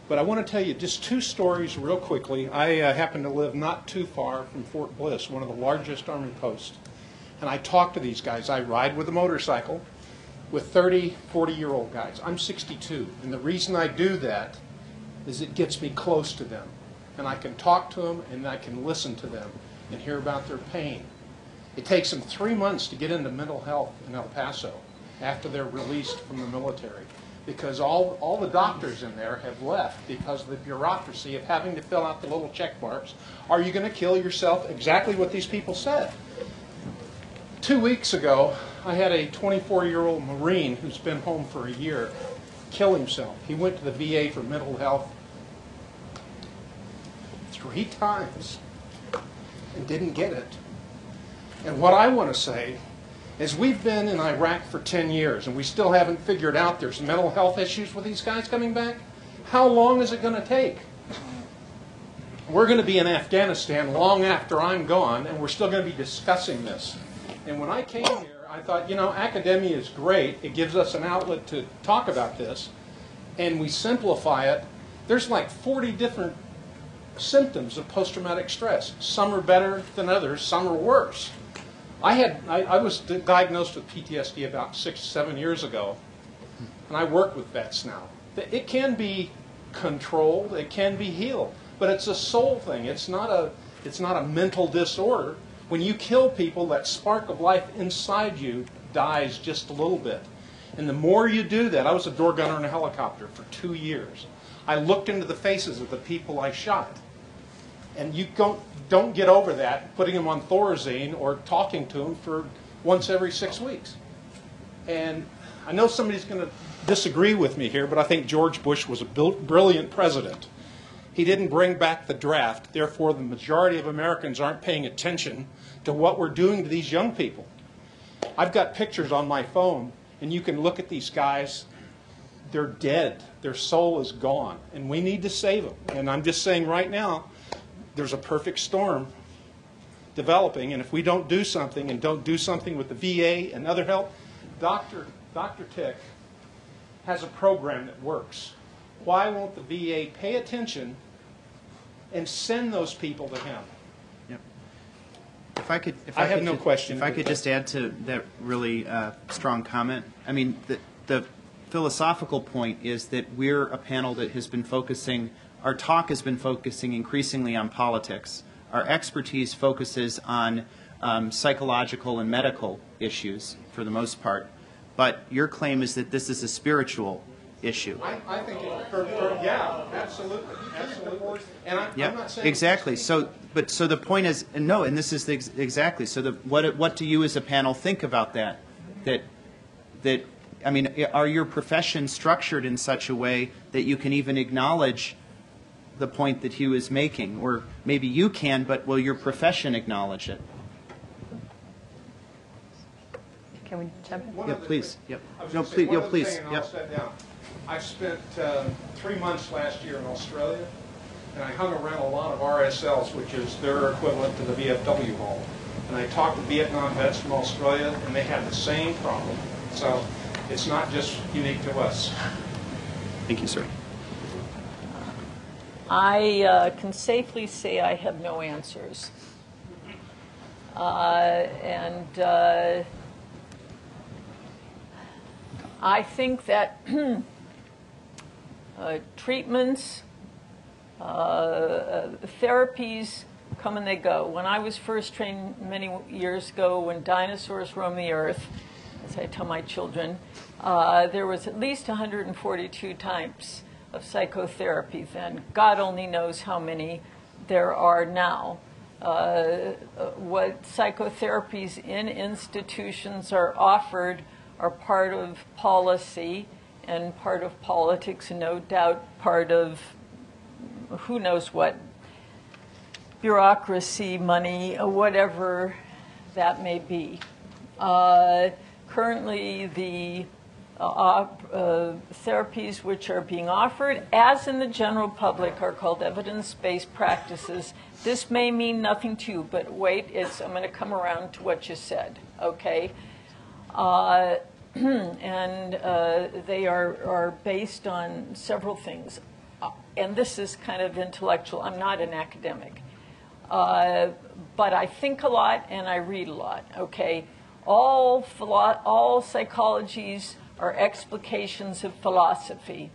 but I want to tell you just 2 stories real quickly. I happen to live not too far from Fort Bliss, one of the largest Army posts. And I talk to these guys. I ride with a motorcycle with 30, 40-year-old guys. I'm 62, and the reason I do that is it gets me close to them. And I can talk to them, and I can listen to them and hear about their pain. It takes them 3 months to get into mental health in El Paso after they're released from the military, because all the doctors in there have left because of the bureaucracy of having to fill out the little check marks. Are you going to kill yourself? Exactly what these people said. 2 weeks ago, I had a 24-year-old Marine who's been home for a year kill himself. He went to the VA for mental health 3 times and didn't get it. And what I want to say is we've been in Iraq for 10 years and we still haven't figured out there's mental health issues with these guys coming back. How long is it going to take? We're going to be in Afghanistan long after I'm gone, and we're still going to be discussing this. And when I came here, I thought, academia is great. It gives us an outlet to talk about this, and we simplify it. There's like 40 different symptoms of post-traumatic stress. Some are better than others. Some are worse. I was diagnosed with PTSD about 6 or 7 years ago, and I work with vets now. It can be controlled, it can be healed, but it's a soul thing. It's not a mental disorder. When you kill people, that spark of life inside you dies just a little bit. And the more you do that, I was a door gunner in a helicopter for 2 years. I looked into the faces of the people I shot. And you don't get over that putting them on Thorazine or talking to them for once every 6 weeks. And I know somebody's going to disagree with me here, but I think George Bush was a brilliant president. He didn't bring back the draft. Therefore, the majority of Americans aren't paying attention to what we're doing to these young people. I've got pictures on my phone, and you can look at these guys. They're dead. Their soul is gone, and we need to save them. And I'm just saying right now, there's a perfect storm developing, and if we don't do something and don't do something with the VA and other help, Dr. Tick has a program that works. Why won't the VA pay attention and send those people to him? Yep. If I could just add to that really strong comment. I mean, the philosophical point is that we're a panel that has been focusing. Our talk has been focusing increasingly on politics. Our expertise focuses on psychological and medical issues for the most part. But your claim is that this is a spiritual issue. I think yeah, absolutely. And I'm not saying exactly. So the point is, no, and this is exactly. So what do you as a panel think about that? That I mean, are your professions structured in such a way that you can even acknowledge the point that Hugh is making, or maybe you can, but will your profession acknowledge it? Can we jump in? Yeah, please. Yep. No, please. Please. Yep. I spent 3 months last year in Australia, and I hung around a lot of RSLs, which is their equivalent to the VFW hall. and I talked to Vietnam vets from Australia, and they have the same problem. So it's not just unique to us. Thank you, sir. I can safely say I have no answers. I think that treatments, therapies come and they go. When I was first trained many years ago, when dinosaurs roamed the earth, as I tell my children, there was at least 142 types of psychotherapy then. God only knows how many there are now. What psychotherapies in institutions are offered are part of policy and part of politics, and no doubt part of who knows what, bureaucracy, money, whatever that may be. Currently, the therapies which are being offered, as in the general public, are called evidence-based practices. This may mean nothing to you, but wait, I'm going to come around to what you said, okay? And they are based on several things. And this is kind of intellectual. I'm not an academic. But I think a lot and I read a lot, okay? All psychologies are explications of philosophy.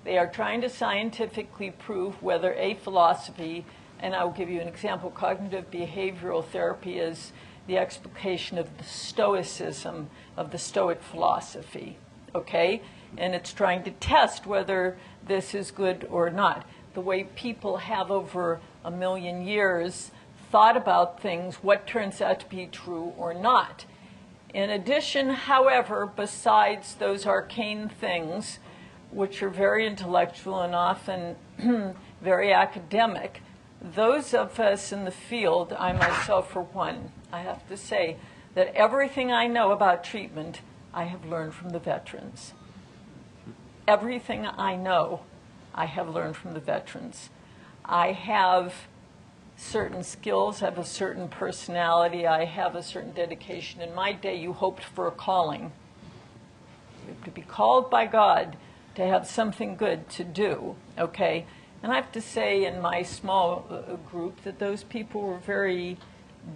They are trying to scientifically prove whether a philosophy, and I'll give you an example, cognitive behavioral therapy is the explication of the Stoicism, of the Stoic philosophy, okay? And it's trying to test whether this is good or not. The way people have over 1 million years thought about things, what turns out to be true or not. In addition, however, besides those arcane things, which are very intellectual and often very academic, those of us in the field, I myself for one, I have to say that everything I know about treatment, I have learned from the veterans. Everything I know, I have learned from the veterans. I have certain skills, I have a certain personality, I have a certain dedication. In my day, you hoped for a calling. You have to be called by God to have something good to do, okay? And I have to say in my small group that those people were very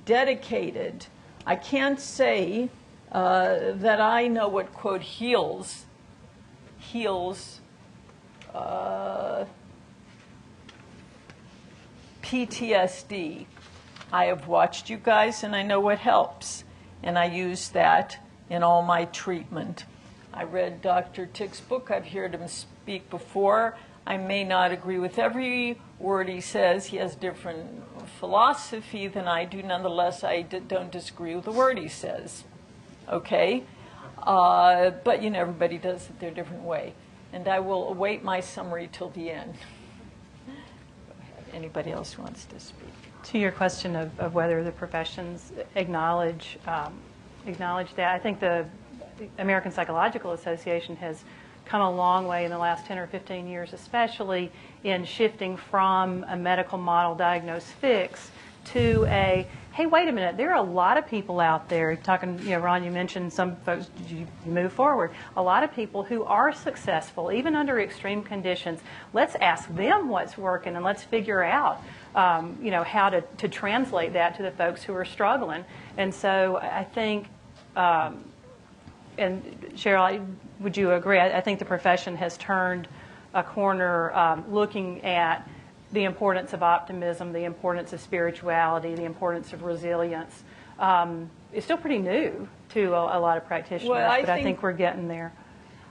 dedicated. I can't say that I know what, quote, heals PTSD. I have watched you guys and I know what helps. And I use that in all my treatment. I read Dr. Tick's book. I've heard him speak before. I may not agree with every word he says. He has different philosophy than I do. Nonetheless, I don't disagree with the word he says. Okay? But, you know, everybody does it their different way. And I will await my summary till the end. Anybody else who wants to speak? To your question of whether the professions acknowledge that, I think the American Psychological Association has come a long way in the last 10 or 15 years, especially in shifting from a medical model, diagnose, fix, to a, hey, wait a minute, there are a lot of people out there, talking, you know, Ron, you mentioned some folks, you move forward, a lot of people who are successful, even under extreme conditions. Let's ask them what's working and let's figure out, you know, how to translate that to the folks who are struggling. And so I think, and Cheryl, would you agree? I think the profession has turned a corner looking at the importance of optimism, the importance of spirituality, the importance of resilience. It's still pretty new to a lot of practitioners, but I think we're getting there.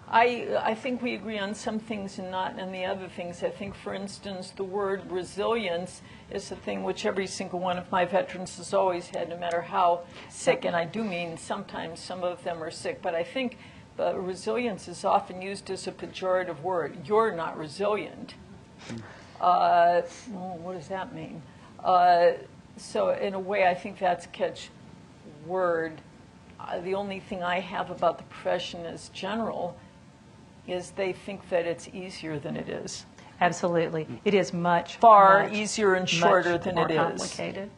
I think we agree on some things and not on the other things. I think, for instance, the word resilience is a thing which every single one of my veterans has always had, no matter how sick, and I do mean sometimes some of them are sick, but I think resilience is often used as a pejorative word. You're not resilient. Well, what does that mean? So in a way, I think that's a catch word. The only thing I have about the profession as general is they think that it's easier than it is. Absolutely. It is much easier and shorter than it is. Complicated.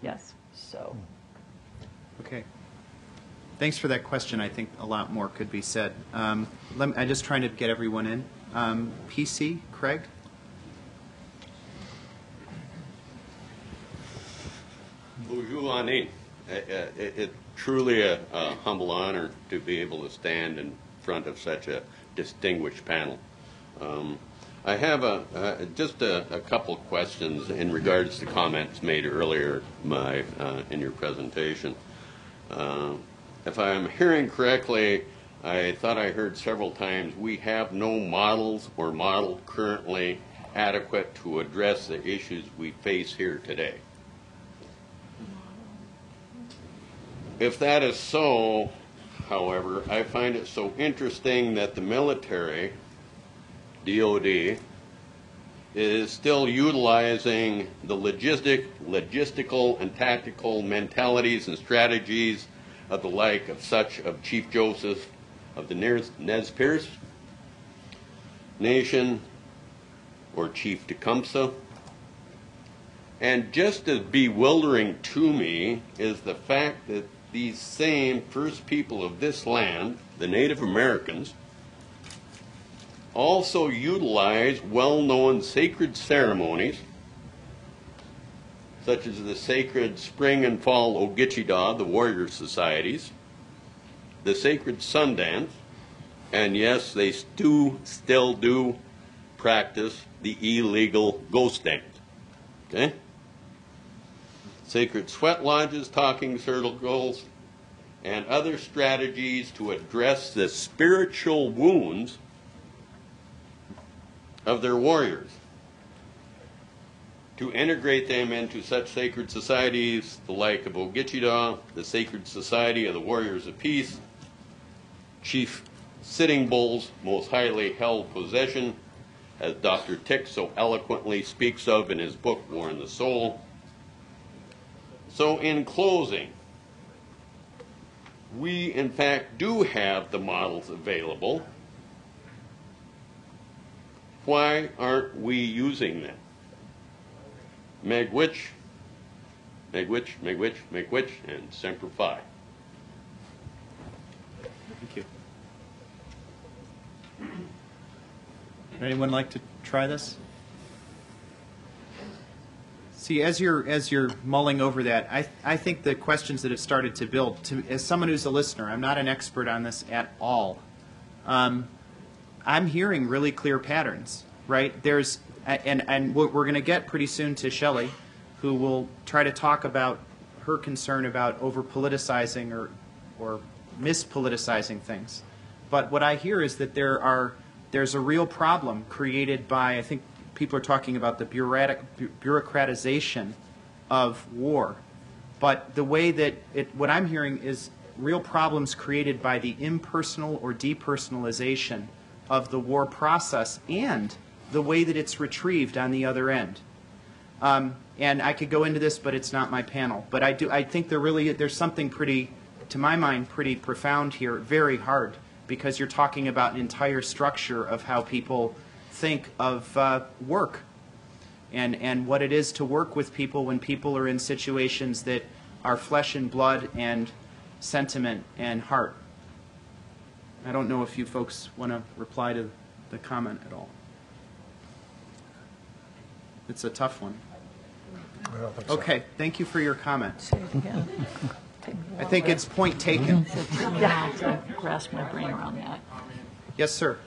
Yes. So. Okay. Thanks for that question. I think a lot more could be said. I'm just trying to get everyone in. PC, Craig? Bonjour, Annie. It's truly a humble honor to be able to stand in front of such a distinguished panel. I have just a couple of questions in regards to comments made earlier in your presentation. If I'm hearing correctly, I thought I heard several times we have no models or model currently adequate to address the issues we face here today. If that is so, however, I find it so interesting that the military, DOD, is still utilizing the logistical and tactical mentalities and strategies of the like of such of Chief Joseph of the Nez Perce Nation or Chief Tecumseh. And just as bewildering to me is the fact that these same first people of this land, the Native Americans, also utilize well-known sacred ceremonies, such as the sacred spring and fall Ogichidah, the warrior societies, the sacred Sundance, and yes, they still do practice the illegal ghost dance. Okay? Sacred sweat lodges, talking circles, and other strategies to address the spiritual wounds of their warriors, to integrate them into such sacred societies, the like of Ogichidah, the Sacred Society of the Warriors of Peace, Chief Sitting Bull's most highly held possession, as Dr. Tick so eloquently speaks of in his book, War in the Soul. So in closing, we in fact do have the models available. Why aren't we using them? Meg which, and Semper Fi. Thank you. Would anyone like to try this? See, as you're mulling over that, I think the questions that have started to build, as someone who's a listener, I'm not an expert on this at all. I'm hearing really clear patterns, right? And we're going to get pretty soon to Shelley, who will try to talk about her concern about over-politicizing or mis-politicizing things. But what I hear is that there's a real problem created by, I think people are talking about the bureaucratization of war. But the way that what I'm hearing is real problems created by the impersonal or depersonalization of the war process and the way that it's retrieved on the other end. And I could go into this, but it's not my panel. But I think there's something pretty, to my mind, pretty profound here, very hard, because you're talking about an entire structure of how people think of work and what it is to work with people when people are in situations that are flesh and blood and sentiment and heart. I don't know if you folks want to reply to the comment at all. It's a tough one. I don't think so. Okay, thank you for your comment. Say it again. I think it's point taken. Yeah, I have to grasp my brain around that. Yes, sir.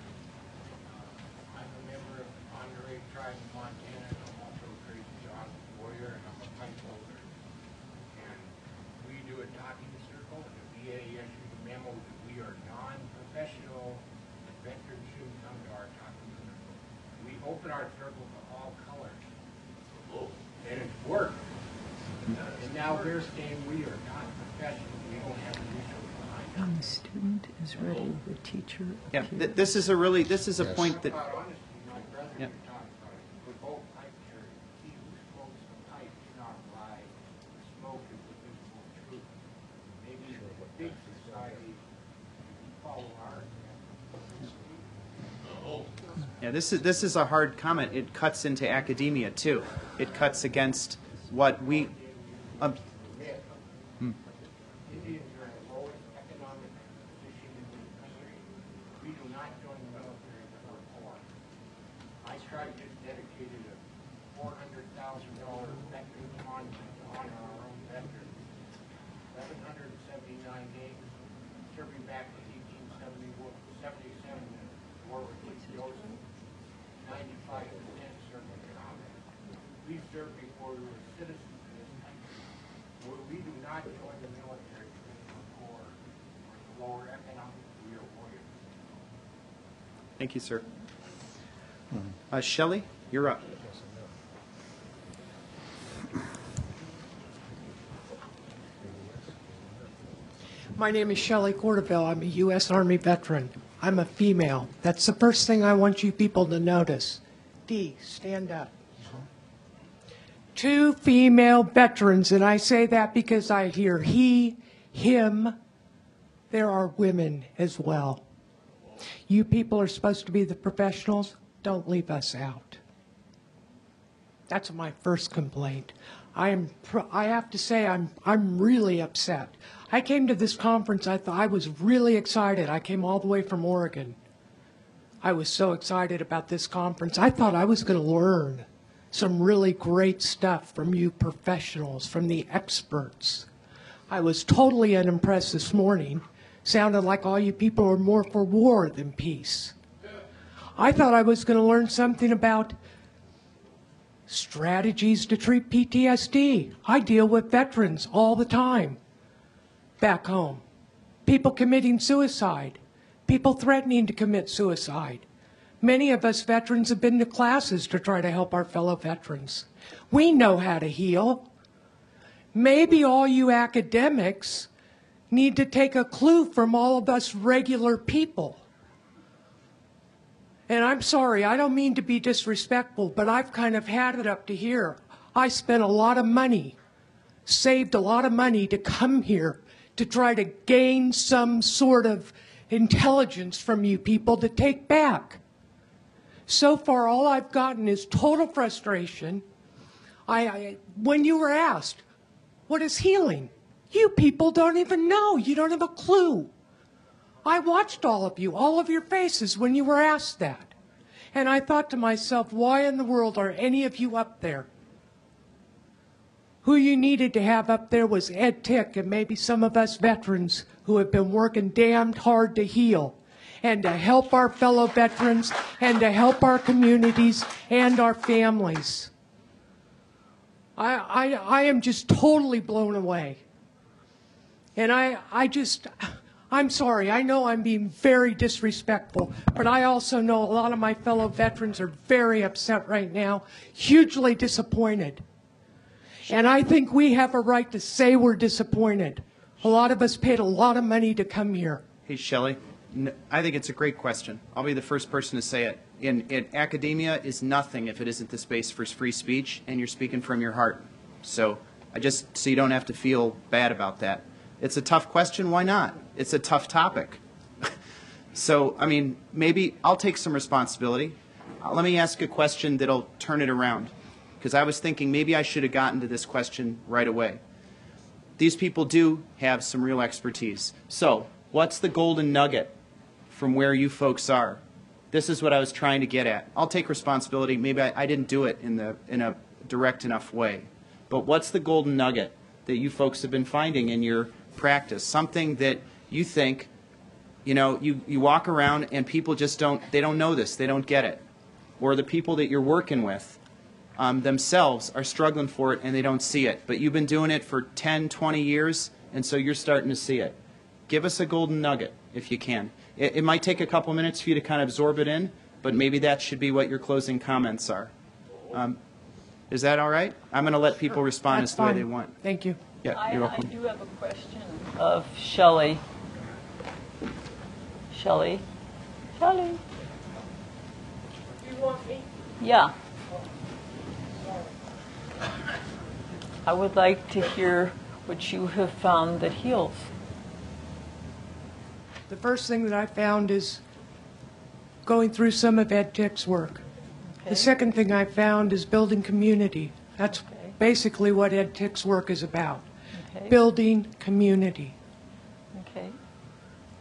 I'm a member of the Inamori tribe in Montana, and I'm also a crazy John warrior, and I'm a pipe holder. And we do a talking circle, and the VA issued a memo that we are non-professional, and veterans shouldn't come to our talking circle. We open our circle to all colors. And it's worked. And now they're saying we are not professional. We don't have the resources behind us. When the student is ready, the teacher Yeah, appears. this is a point that. Quite honestly, my brother Yeah. and Tom, we're both pipe carriers. He who smokes the pipe cannot lie. The smoke is the visible truth. Maybe in a big society, we follow our example. Yeah, this is a hard comment. It cuts into academia too. It cuts against what we. Indians are in the lowest economic position in the country. We do not join the military because we're poor. I just dedicated a $400,000 veteran monument to honor our own veterans. 1,179 days serving back to 1877, war with Joseph. 95% serving in combat. We served before we were citizens of this country. We do not join the military because we're poor or lower economic. We are warriors. Thank you, sir. Shelley, you're up. My name is Shelley Cordoville. I'm a U.S. Army veteran. I'm a female. That's the first thing I want you people to notice. Dee, stand up. 2 female veterans, and I say that because I hear he, him. There are women as well. You people are supposed to be the professionals. Don't leave us out. That's my first complaint. I have to say I'm really upset. I came to this conference, I was really excited. I came all the way from Oregon. I was so excited about this conference. I thought I was going to learn some really great stuff from you professionals, from the experts. I was totally unimpressed this morning. Sounded like all you people are more for war than peace. I thought I was going to learn something about strategies to treat PTSD. I deal with veterans all the time back home. People committing suicide. People threatening to commit suicide. Many of us veterans have been to classes to try to help our fellow veterans. We know how to heal. Maybe all you academics need to take a clue from all of us regular people. And I'm sorry, I don't mean to be disrespectful, but I've kind of had it up to here. I spent a lot of money, saved a lot of money to come here to try to gain some sort of intelligence from you people to take back. So far, all I've gotten is total frustration. When you were asked, what is healing? You people don't even know. You don't have a clue. I watched all of your faces when you were asked that. And I thought to myself, why in the world are any of you up there? Who you needed to have up there was Ed Tick and maybe some of us veterans who have been working damned hard to heal and to help our fellow veterans and to help our communities and our families. I am just totally blown away. And I'm sorry, I know I'm being very disrespectful, but I also know a lot of my fellow veterans are very upset right now, hugely disappointed. And I think we have a right to say we're disappointed. A lot of us paid a lot of money to come here. Hey, Shelley, I think it's a great question. I'll be the first person to say it. In academia is nothing if it isn't the space for free speech, and you're speaking from your heart. So you don't have to feel bad about that. It's a tough question. Why not? It's a tough topic. So, I mean, maybe I'll take some responsibility. Let me ask a question that'll turn it around, because I was thinking maybe I should have gotten to this question right away. These people do have some real expertise. So, what's the golden nugget from where you folks are? This is what I was trying to get at. I'll take responsibility. Maybe I didn't do it in a direct enough way. But what's the golden nugget that you folks have been finding in your practice? Something that you think, you walk around and people just don't know this, they don't get it. Or the people that you're working with themselves are struggling for it and they don't see it. But you've been doing it for 10, 20 years, and so you're starting to see it. Give us a golden nugget if you can. It might take a couple minutes for you to kind of absorb it in, but maybe that should be what your closing comments are. Is that all right? I'm going to let people respond as the way they want. Thank you. Yeah, you're welcome. I do have a question of Shelley. Shelley? Shelley? You want me? Yeah. I would like to hear what you have found that heals. The first thing that I found is going through some of Ed Tick's work. Okay. The second thing I found is building community. That's basically what Ed Tick's work is about. Okay. Building community. Okay.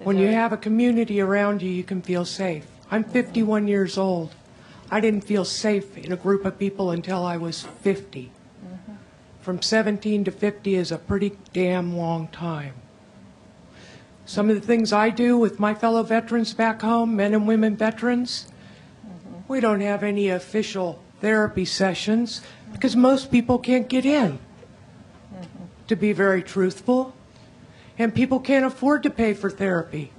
When you have a community around you, you can feel safe. I'm 51 years old. I didn't feel safe in a group of people until I was 50. From 17 to 50 is a pretty damn long time. Some of the things I do with my fellow veterans back home, men and women veterans, we don't have any official therapy sessions because most people can't get in, to be very truthful. And people can't afford to pay for therapy.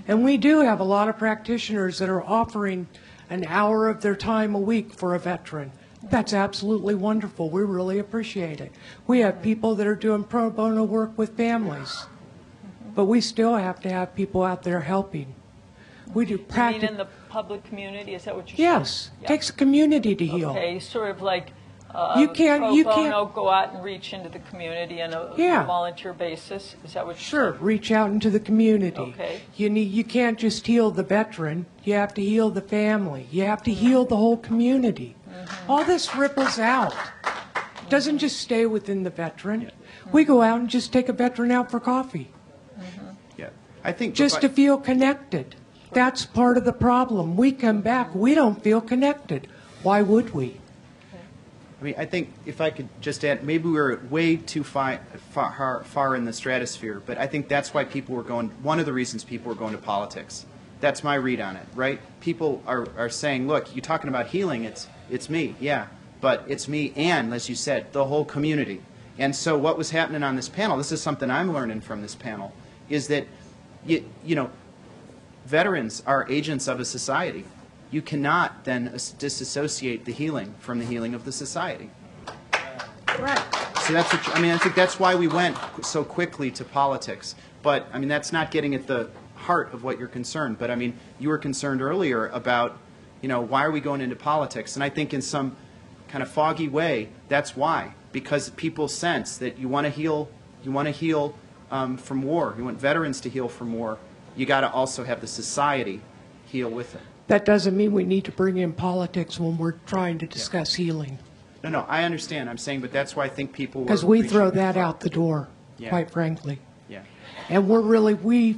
And we do have a lot of practitioners that are offering an hour of their time a week for a veteran. That's absolutely wonderful. We really appreciate it. We have people that are doing pro bono work with families. But we still have to have people out there helping. We do practice. You mean in the public community? Is that what you're saying? Yes. It takes a community to heal. Okay, sort of like You can't- pro you bono, can't- go out and reach into the community on a Yeah. volunteer basis. Is that what you're Sure, saying? reach out into the community. Okay. You can't just heal the veteran. You have to heal the family. You have to heal the whole community. All this ripples out. It doesn't just stay within the veteran. We go out and just take a veteran out for coffee. Yeah, I think Just to feel connected. That's part of the problem. We come back, we don't feel connected. Why would we? I mean, I think if I could just add, maybe we were way too far in the stratosphere, but I think that's why people were going, one of the reasons people were going to politics. That's my read on it, right? People are saying, look, you're talking about healing, it's me, yeah, but it's me and, as you said, the whole community. And so what was happening on this panel, this is something I'm learning from this panel, is that, you know, veterans are agents of a society. You cannot then disassociate the healing from the healing of the society. Right. So that's what I mean. I think that's why we went so quickly to politics. But I mean, that's not getting at the heart of what you're concerned. But I mean, you were concerned earlier about, you know, why are we going into politics? And I think in some kind of foggy way, that's why. Because people sense that you want to heal. You want to heal from war. You want veterans to heal from war. You got to also have the society heal with it. That doesn't mean we need to bring in politics when we're trying to discuss healing. No, I understand. I'm saying, but that's why I think people were Because we reaching throw that out the door, Yeah. quite frankly. Yeah. And we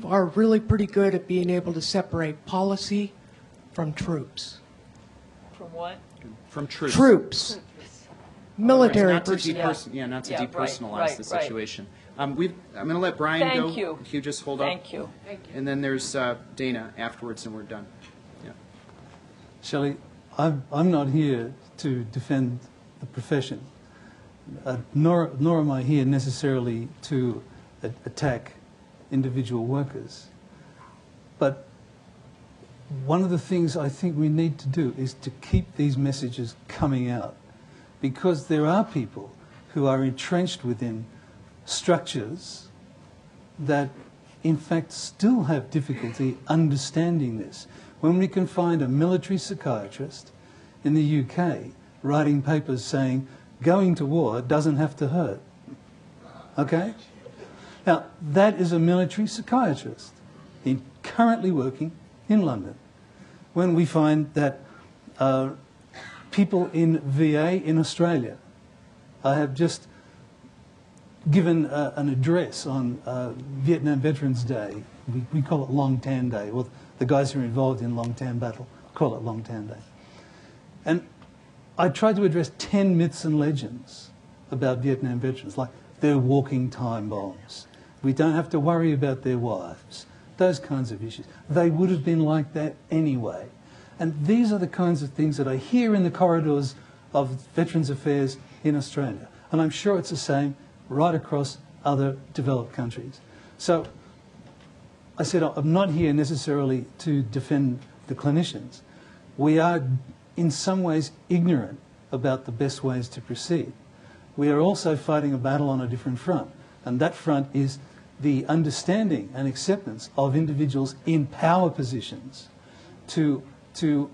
are really pretty good at being able to separate policy from troops. From what? From troops. Troops. Military not to personnel. not to Yeah, depersonalize right, the right. situation. I'm going to let Brian Thank go. you. If you just hold up. Thank you. And then there's Dana afterwards, and we're done. Yeah. Shelley, I'm not here to defend the profession, nor am I here necessarily to attack individual workers. But one of the things I think we need to do is to keep these messages coming out, because there are people who are entrenched within structures that in fact still have difficulty understanding this. When we can find a military psychiatrist in the UK writing papers saying going to war doesn't have to hurt, okay? Now, that is a military psychiatrist currently working in London. When we find that people in VA in Australia, I have just given an address on Vietnam Veterans Day. We call it Long Tan Day. Well, the guys who are involved in Long Tan Battle call it Long Tan Day. And I tried to address 10 myths and legends about Vietnam veterans, like they're walking time bombs. We don't have to worry about their wives. Those kinds of issues. They would have been like that anyway. And these are the kinds of things that I hear in the corridors of Veterans Affairs in Australia. And I'm sure it's the same right across other developed countries. So I said I'm not here necessarily to defend the clinicians. We are in some ways ignorant about the best ways to proceed. We are also fighting a battle on a different front, and that front is the understanding and acceptance of individuals in power positions to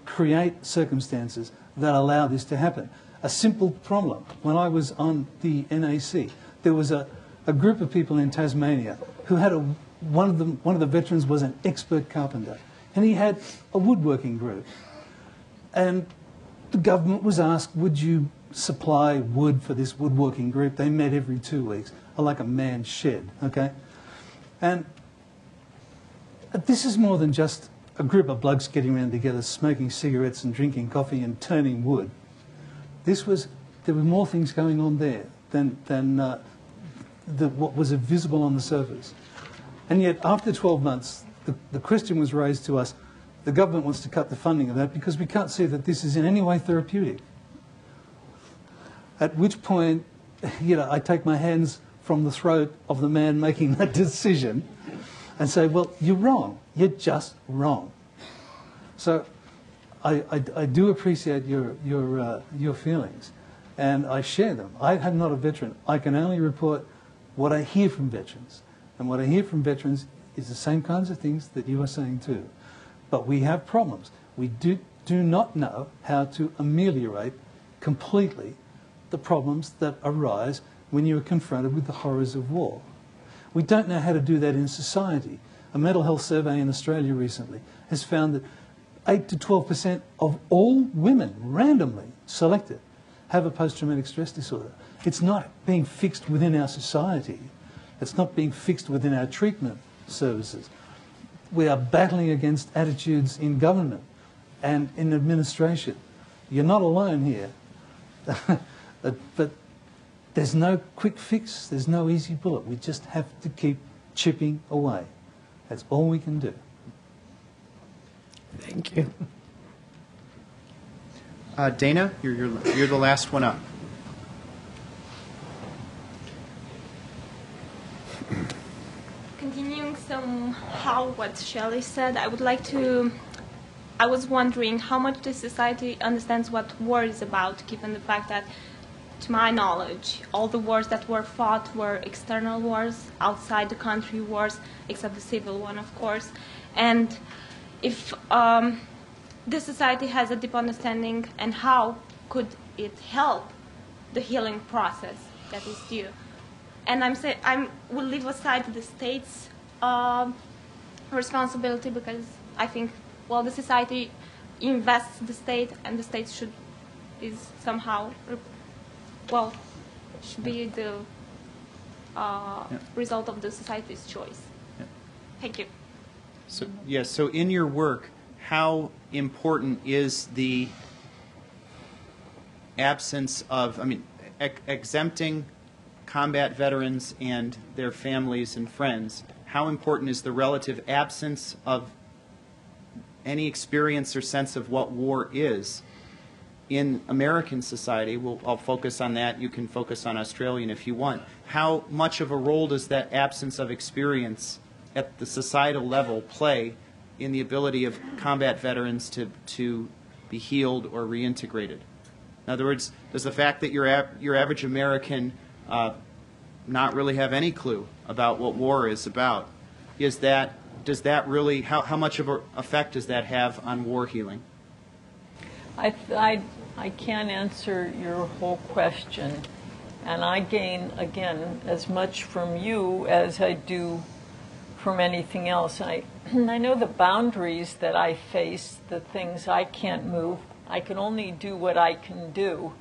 create circumstances that allow this to happen. A simple problem. When I was on the NAC, there was a group of people in Tasmania who had one of the veterans was an expert carpenter, and he had a woodworking group. And the government was asked, would you supply wood for this woodworking group. They met every 2 weeks, like a man's shed, okay? And this is more than just a group of blokes getting around together, smoking cigarettes and drinking coffee and turning wood. There were more things going on there than what was visible on the surface. And yet, after 12 months, the question was raised to us, the government wants to cut the funding of that because we can't see that this is in any way therapeutic. At which point, I take my hands from the throat of the man making that decision and say, well, you're wrong. You're just wrong. So I do appreciate your feelings, and I share them. I'm not a veteran. I can only report what I hear from veterans. And what I hear from veterans is the same kinds of things that you are saying too. But we have problems. We do not know how to ameliorate completely the problems that arise when you are confronted with the horrors of war. We don't know how to do that in society. A mental health survey in Australia recently has found that 8 to 12% of all women randomly selected have a post-traumatic stress disorder. It's not being fixed within our society. It's not being fixed within our treatment services. We are battling against attitudes in government and in administration. You're not alone here. But there's no quick fix. There's no easy bullet. We just have to keep chipping away. That's all we can do. Thank you. Dana, you're the last one up. Continuing somehow what Shelley said, I was wondering how much the society understands what war is about, given the fact that, to my knowledge, all the wars that were fought were external wars, outside the country wars, except the civil one, of course. And if this society has a deep understanding, and how could it help the healing process that is due? And I will leave aside the state's responsibility, because I think, well, the society invests the state, and the state should be the result of the society's choice. Yeah. Thank you. So, yes, so in your work, how important is the absence of, exempting combat veterans and their families and friends, how important is the relative absence of any experience or sense of what war is in American society? I'll focus on that. You can focus on Australian if you want. How much of a role does that absence of experience at the societal level play in the ability of combat veterans to be healed or reintegrated? In other words, does the fact that your average American not really have any clue about what war is about, does that really, how much of an effect does that have on war healing? I can't answer your whole question, and I gain, again, as much from you as I do from anything else. I know the boundaries that I face, the things I can't move. I can only do what I can do.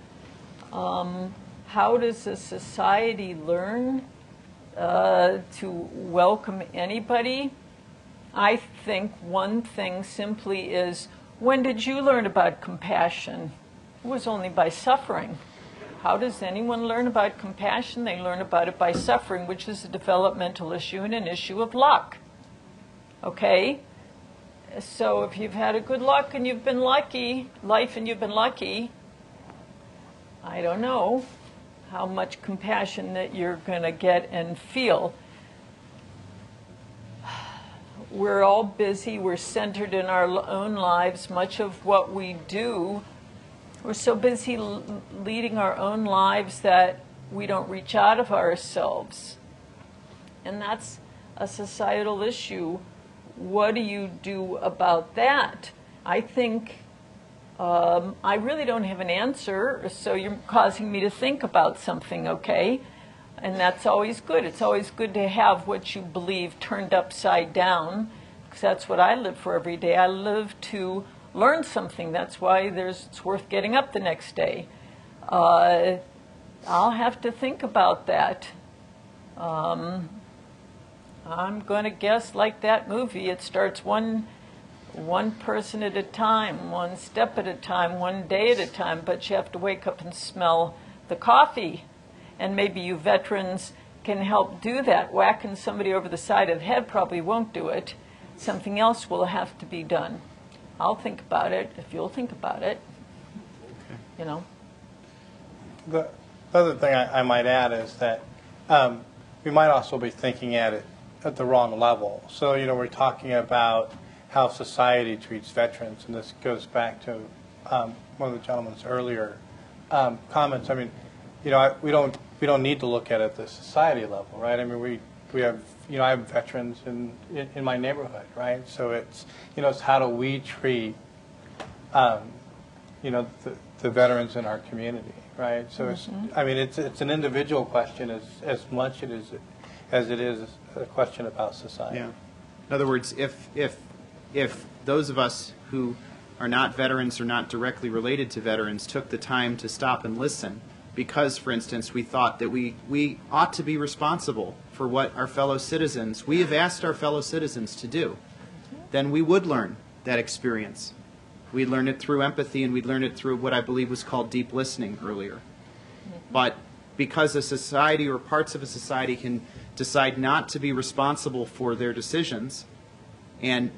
How does a society learn to welcome anybody? I think one thing simply is, when did you learn about compassion? It was only by suffering. How does anyone learn about compassion? They learn about it by suffering, which is a developmental issue and an issue of luck. Okay? So if you've had a good luck and you've been lucky, life and you've been lucky, I don't know how much compassion that you're going to get and feel. We're all busy. We're centered in our own lives. Much of what we do, we're so busy leading our own lives that we don't reach out of ourselves. And that's a societal issue. What do you do about that? I think I really don't have an answer, so you're causing me to think about something, okay? And that's always good. It's always good to have what you believe turned upside down, because that's what I live for every day. I live to learn something. That's why it's worth getting up the next day. I'll have to think about that. I'm going to guess like that movie. It starts one person at a time, one step at a time, one day at a time, but you have to wake up and smell the coffee. And maybe you veterans can help do that. Whacking somebody over the side of the head probably won't do it. Something else will have to be done. I'll think about it if you'll think about it. You know. The other thing I might add is that we might also be thinking at it at the wrong level. So, you know, we're talking about how society treats veterans, and this goes back to one of the gentleman's earlier comments. I mean, you know, we don't need to look at it at the society level, right? I mean, we have, you know, I have veterans in my neighborhood, right? So it's, you know, it's how do we treat, you know, the veterans in our community, right? So it's, I mean, it's an individual question as much as it is a question about society. Yeah. In other words, if those of us who are not veterans or not directly related to veterans took the time to stop and listen, because, for instance, we thought that we ought to be responsible for what our fellow citizens, we have asked our fellow citizens to do, then we would learn that experience. We'd learn it through empathy, and we'd learn it through what I believe was called deep listening earlier. But because a society or parts of a society can decide not to be responsible for their decisions and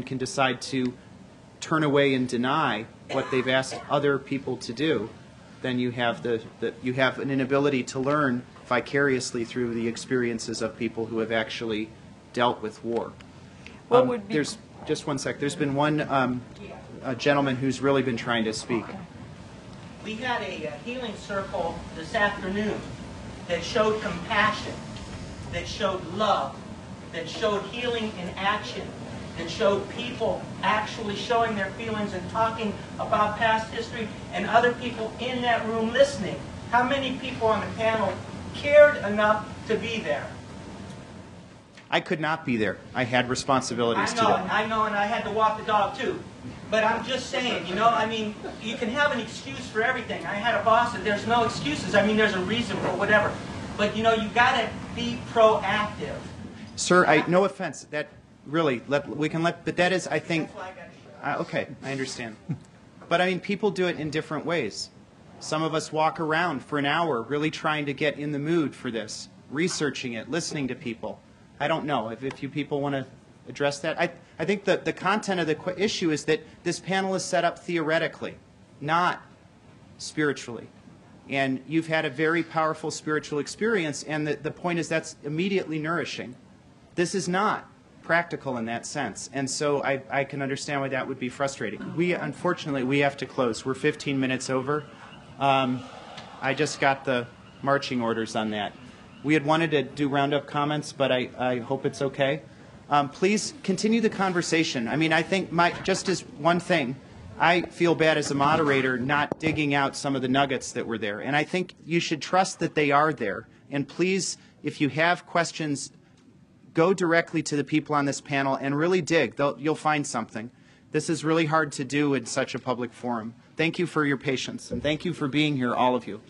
can decide to turn away and deny what they've asked other people to do, then you have you have an inability to learn vicariously through the experiences of people who have actually dealt with war. There's just one sec. There's been one a gentleman who's really been trying to speak. We had a healing circle this afternoon that showed compassion, that showed love, that showed healing in action, that showed people actually showing their feelings and talking about past history, and other people in that room listening. How many people on the panel cared enough to be there? I could not be there. I had responsibilities today. I know, and I had to walk the dog too. But I'm just saying, you know, I mean, you can have an excuse for everything. I had a boss and there's no excuses. I mean, there's a reason for whatever. But, you know, you got to be proactive. Sir, no offense. That really, but that is, I think, okay, I understand. But I mean, people do it in different ways. Some of us walk around for an hour really trying to get in the mood for this, researching it, listening to people. I don't know if you people want to address that. I think the content of the issue is that this panel is set up theoretically, not spiritually. And you've had a very powerful spiritual experience, and the point is that's immediately nourishing. This is not practical in that sense, and so I can understand why that would be frustrating. Unfortunately, we have to close. We're 15 minutes over. I just got the marching orders on that. We had wanted to do roundup comments, but I hope it's okay. Please continue the conversation. I mean, I think just as one thing, I feel bad as a moderator not digging out some of the nuggets that were there. And I think you should trust that they are there. And please, if you have questions, go directly to the people on this panel and really dig. You'll find something. This is really hard to do in such a public forum. Thank you for your patience, and thank you for being here, all of you.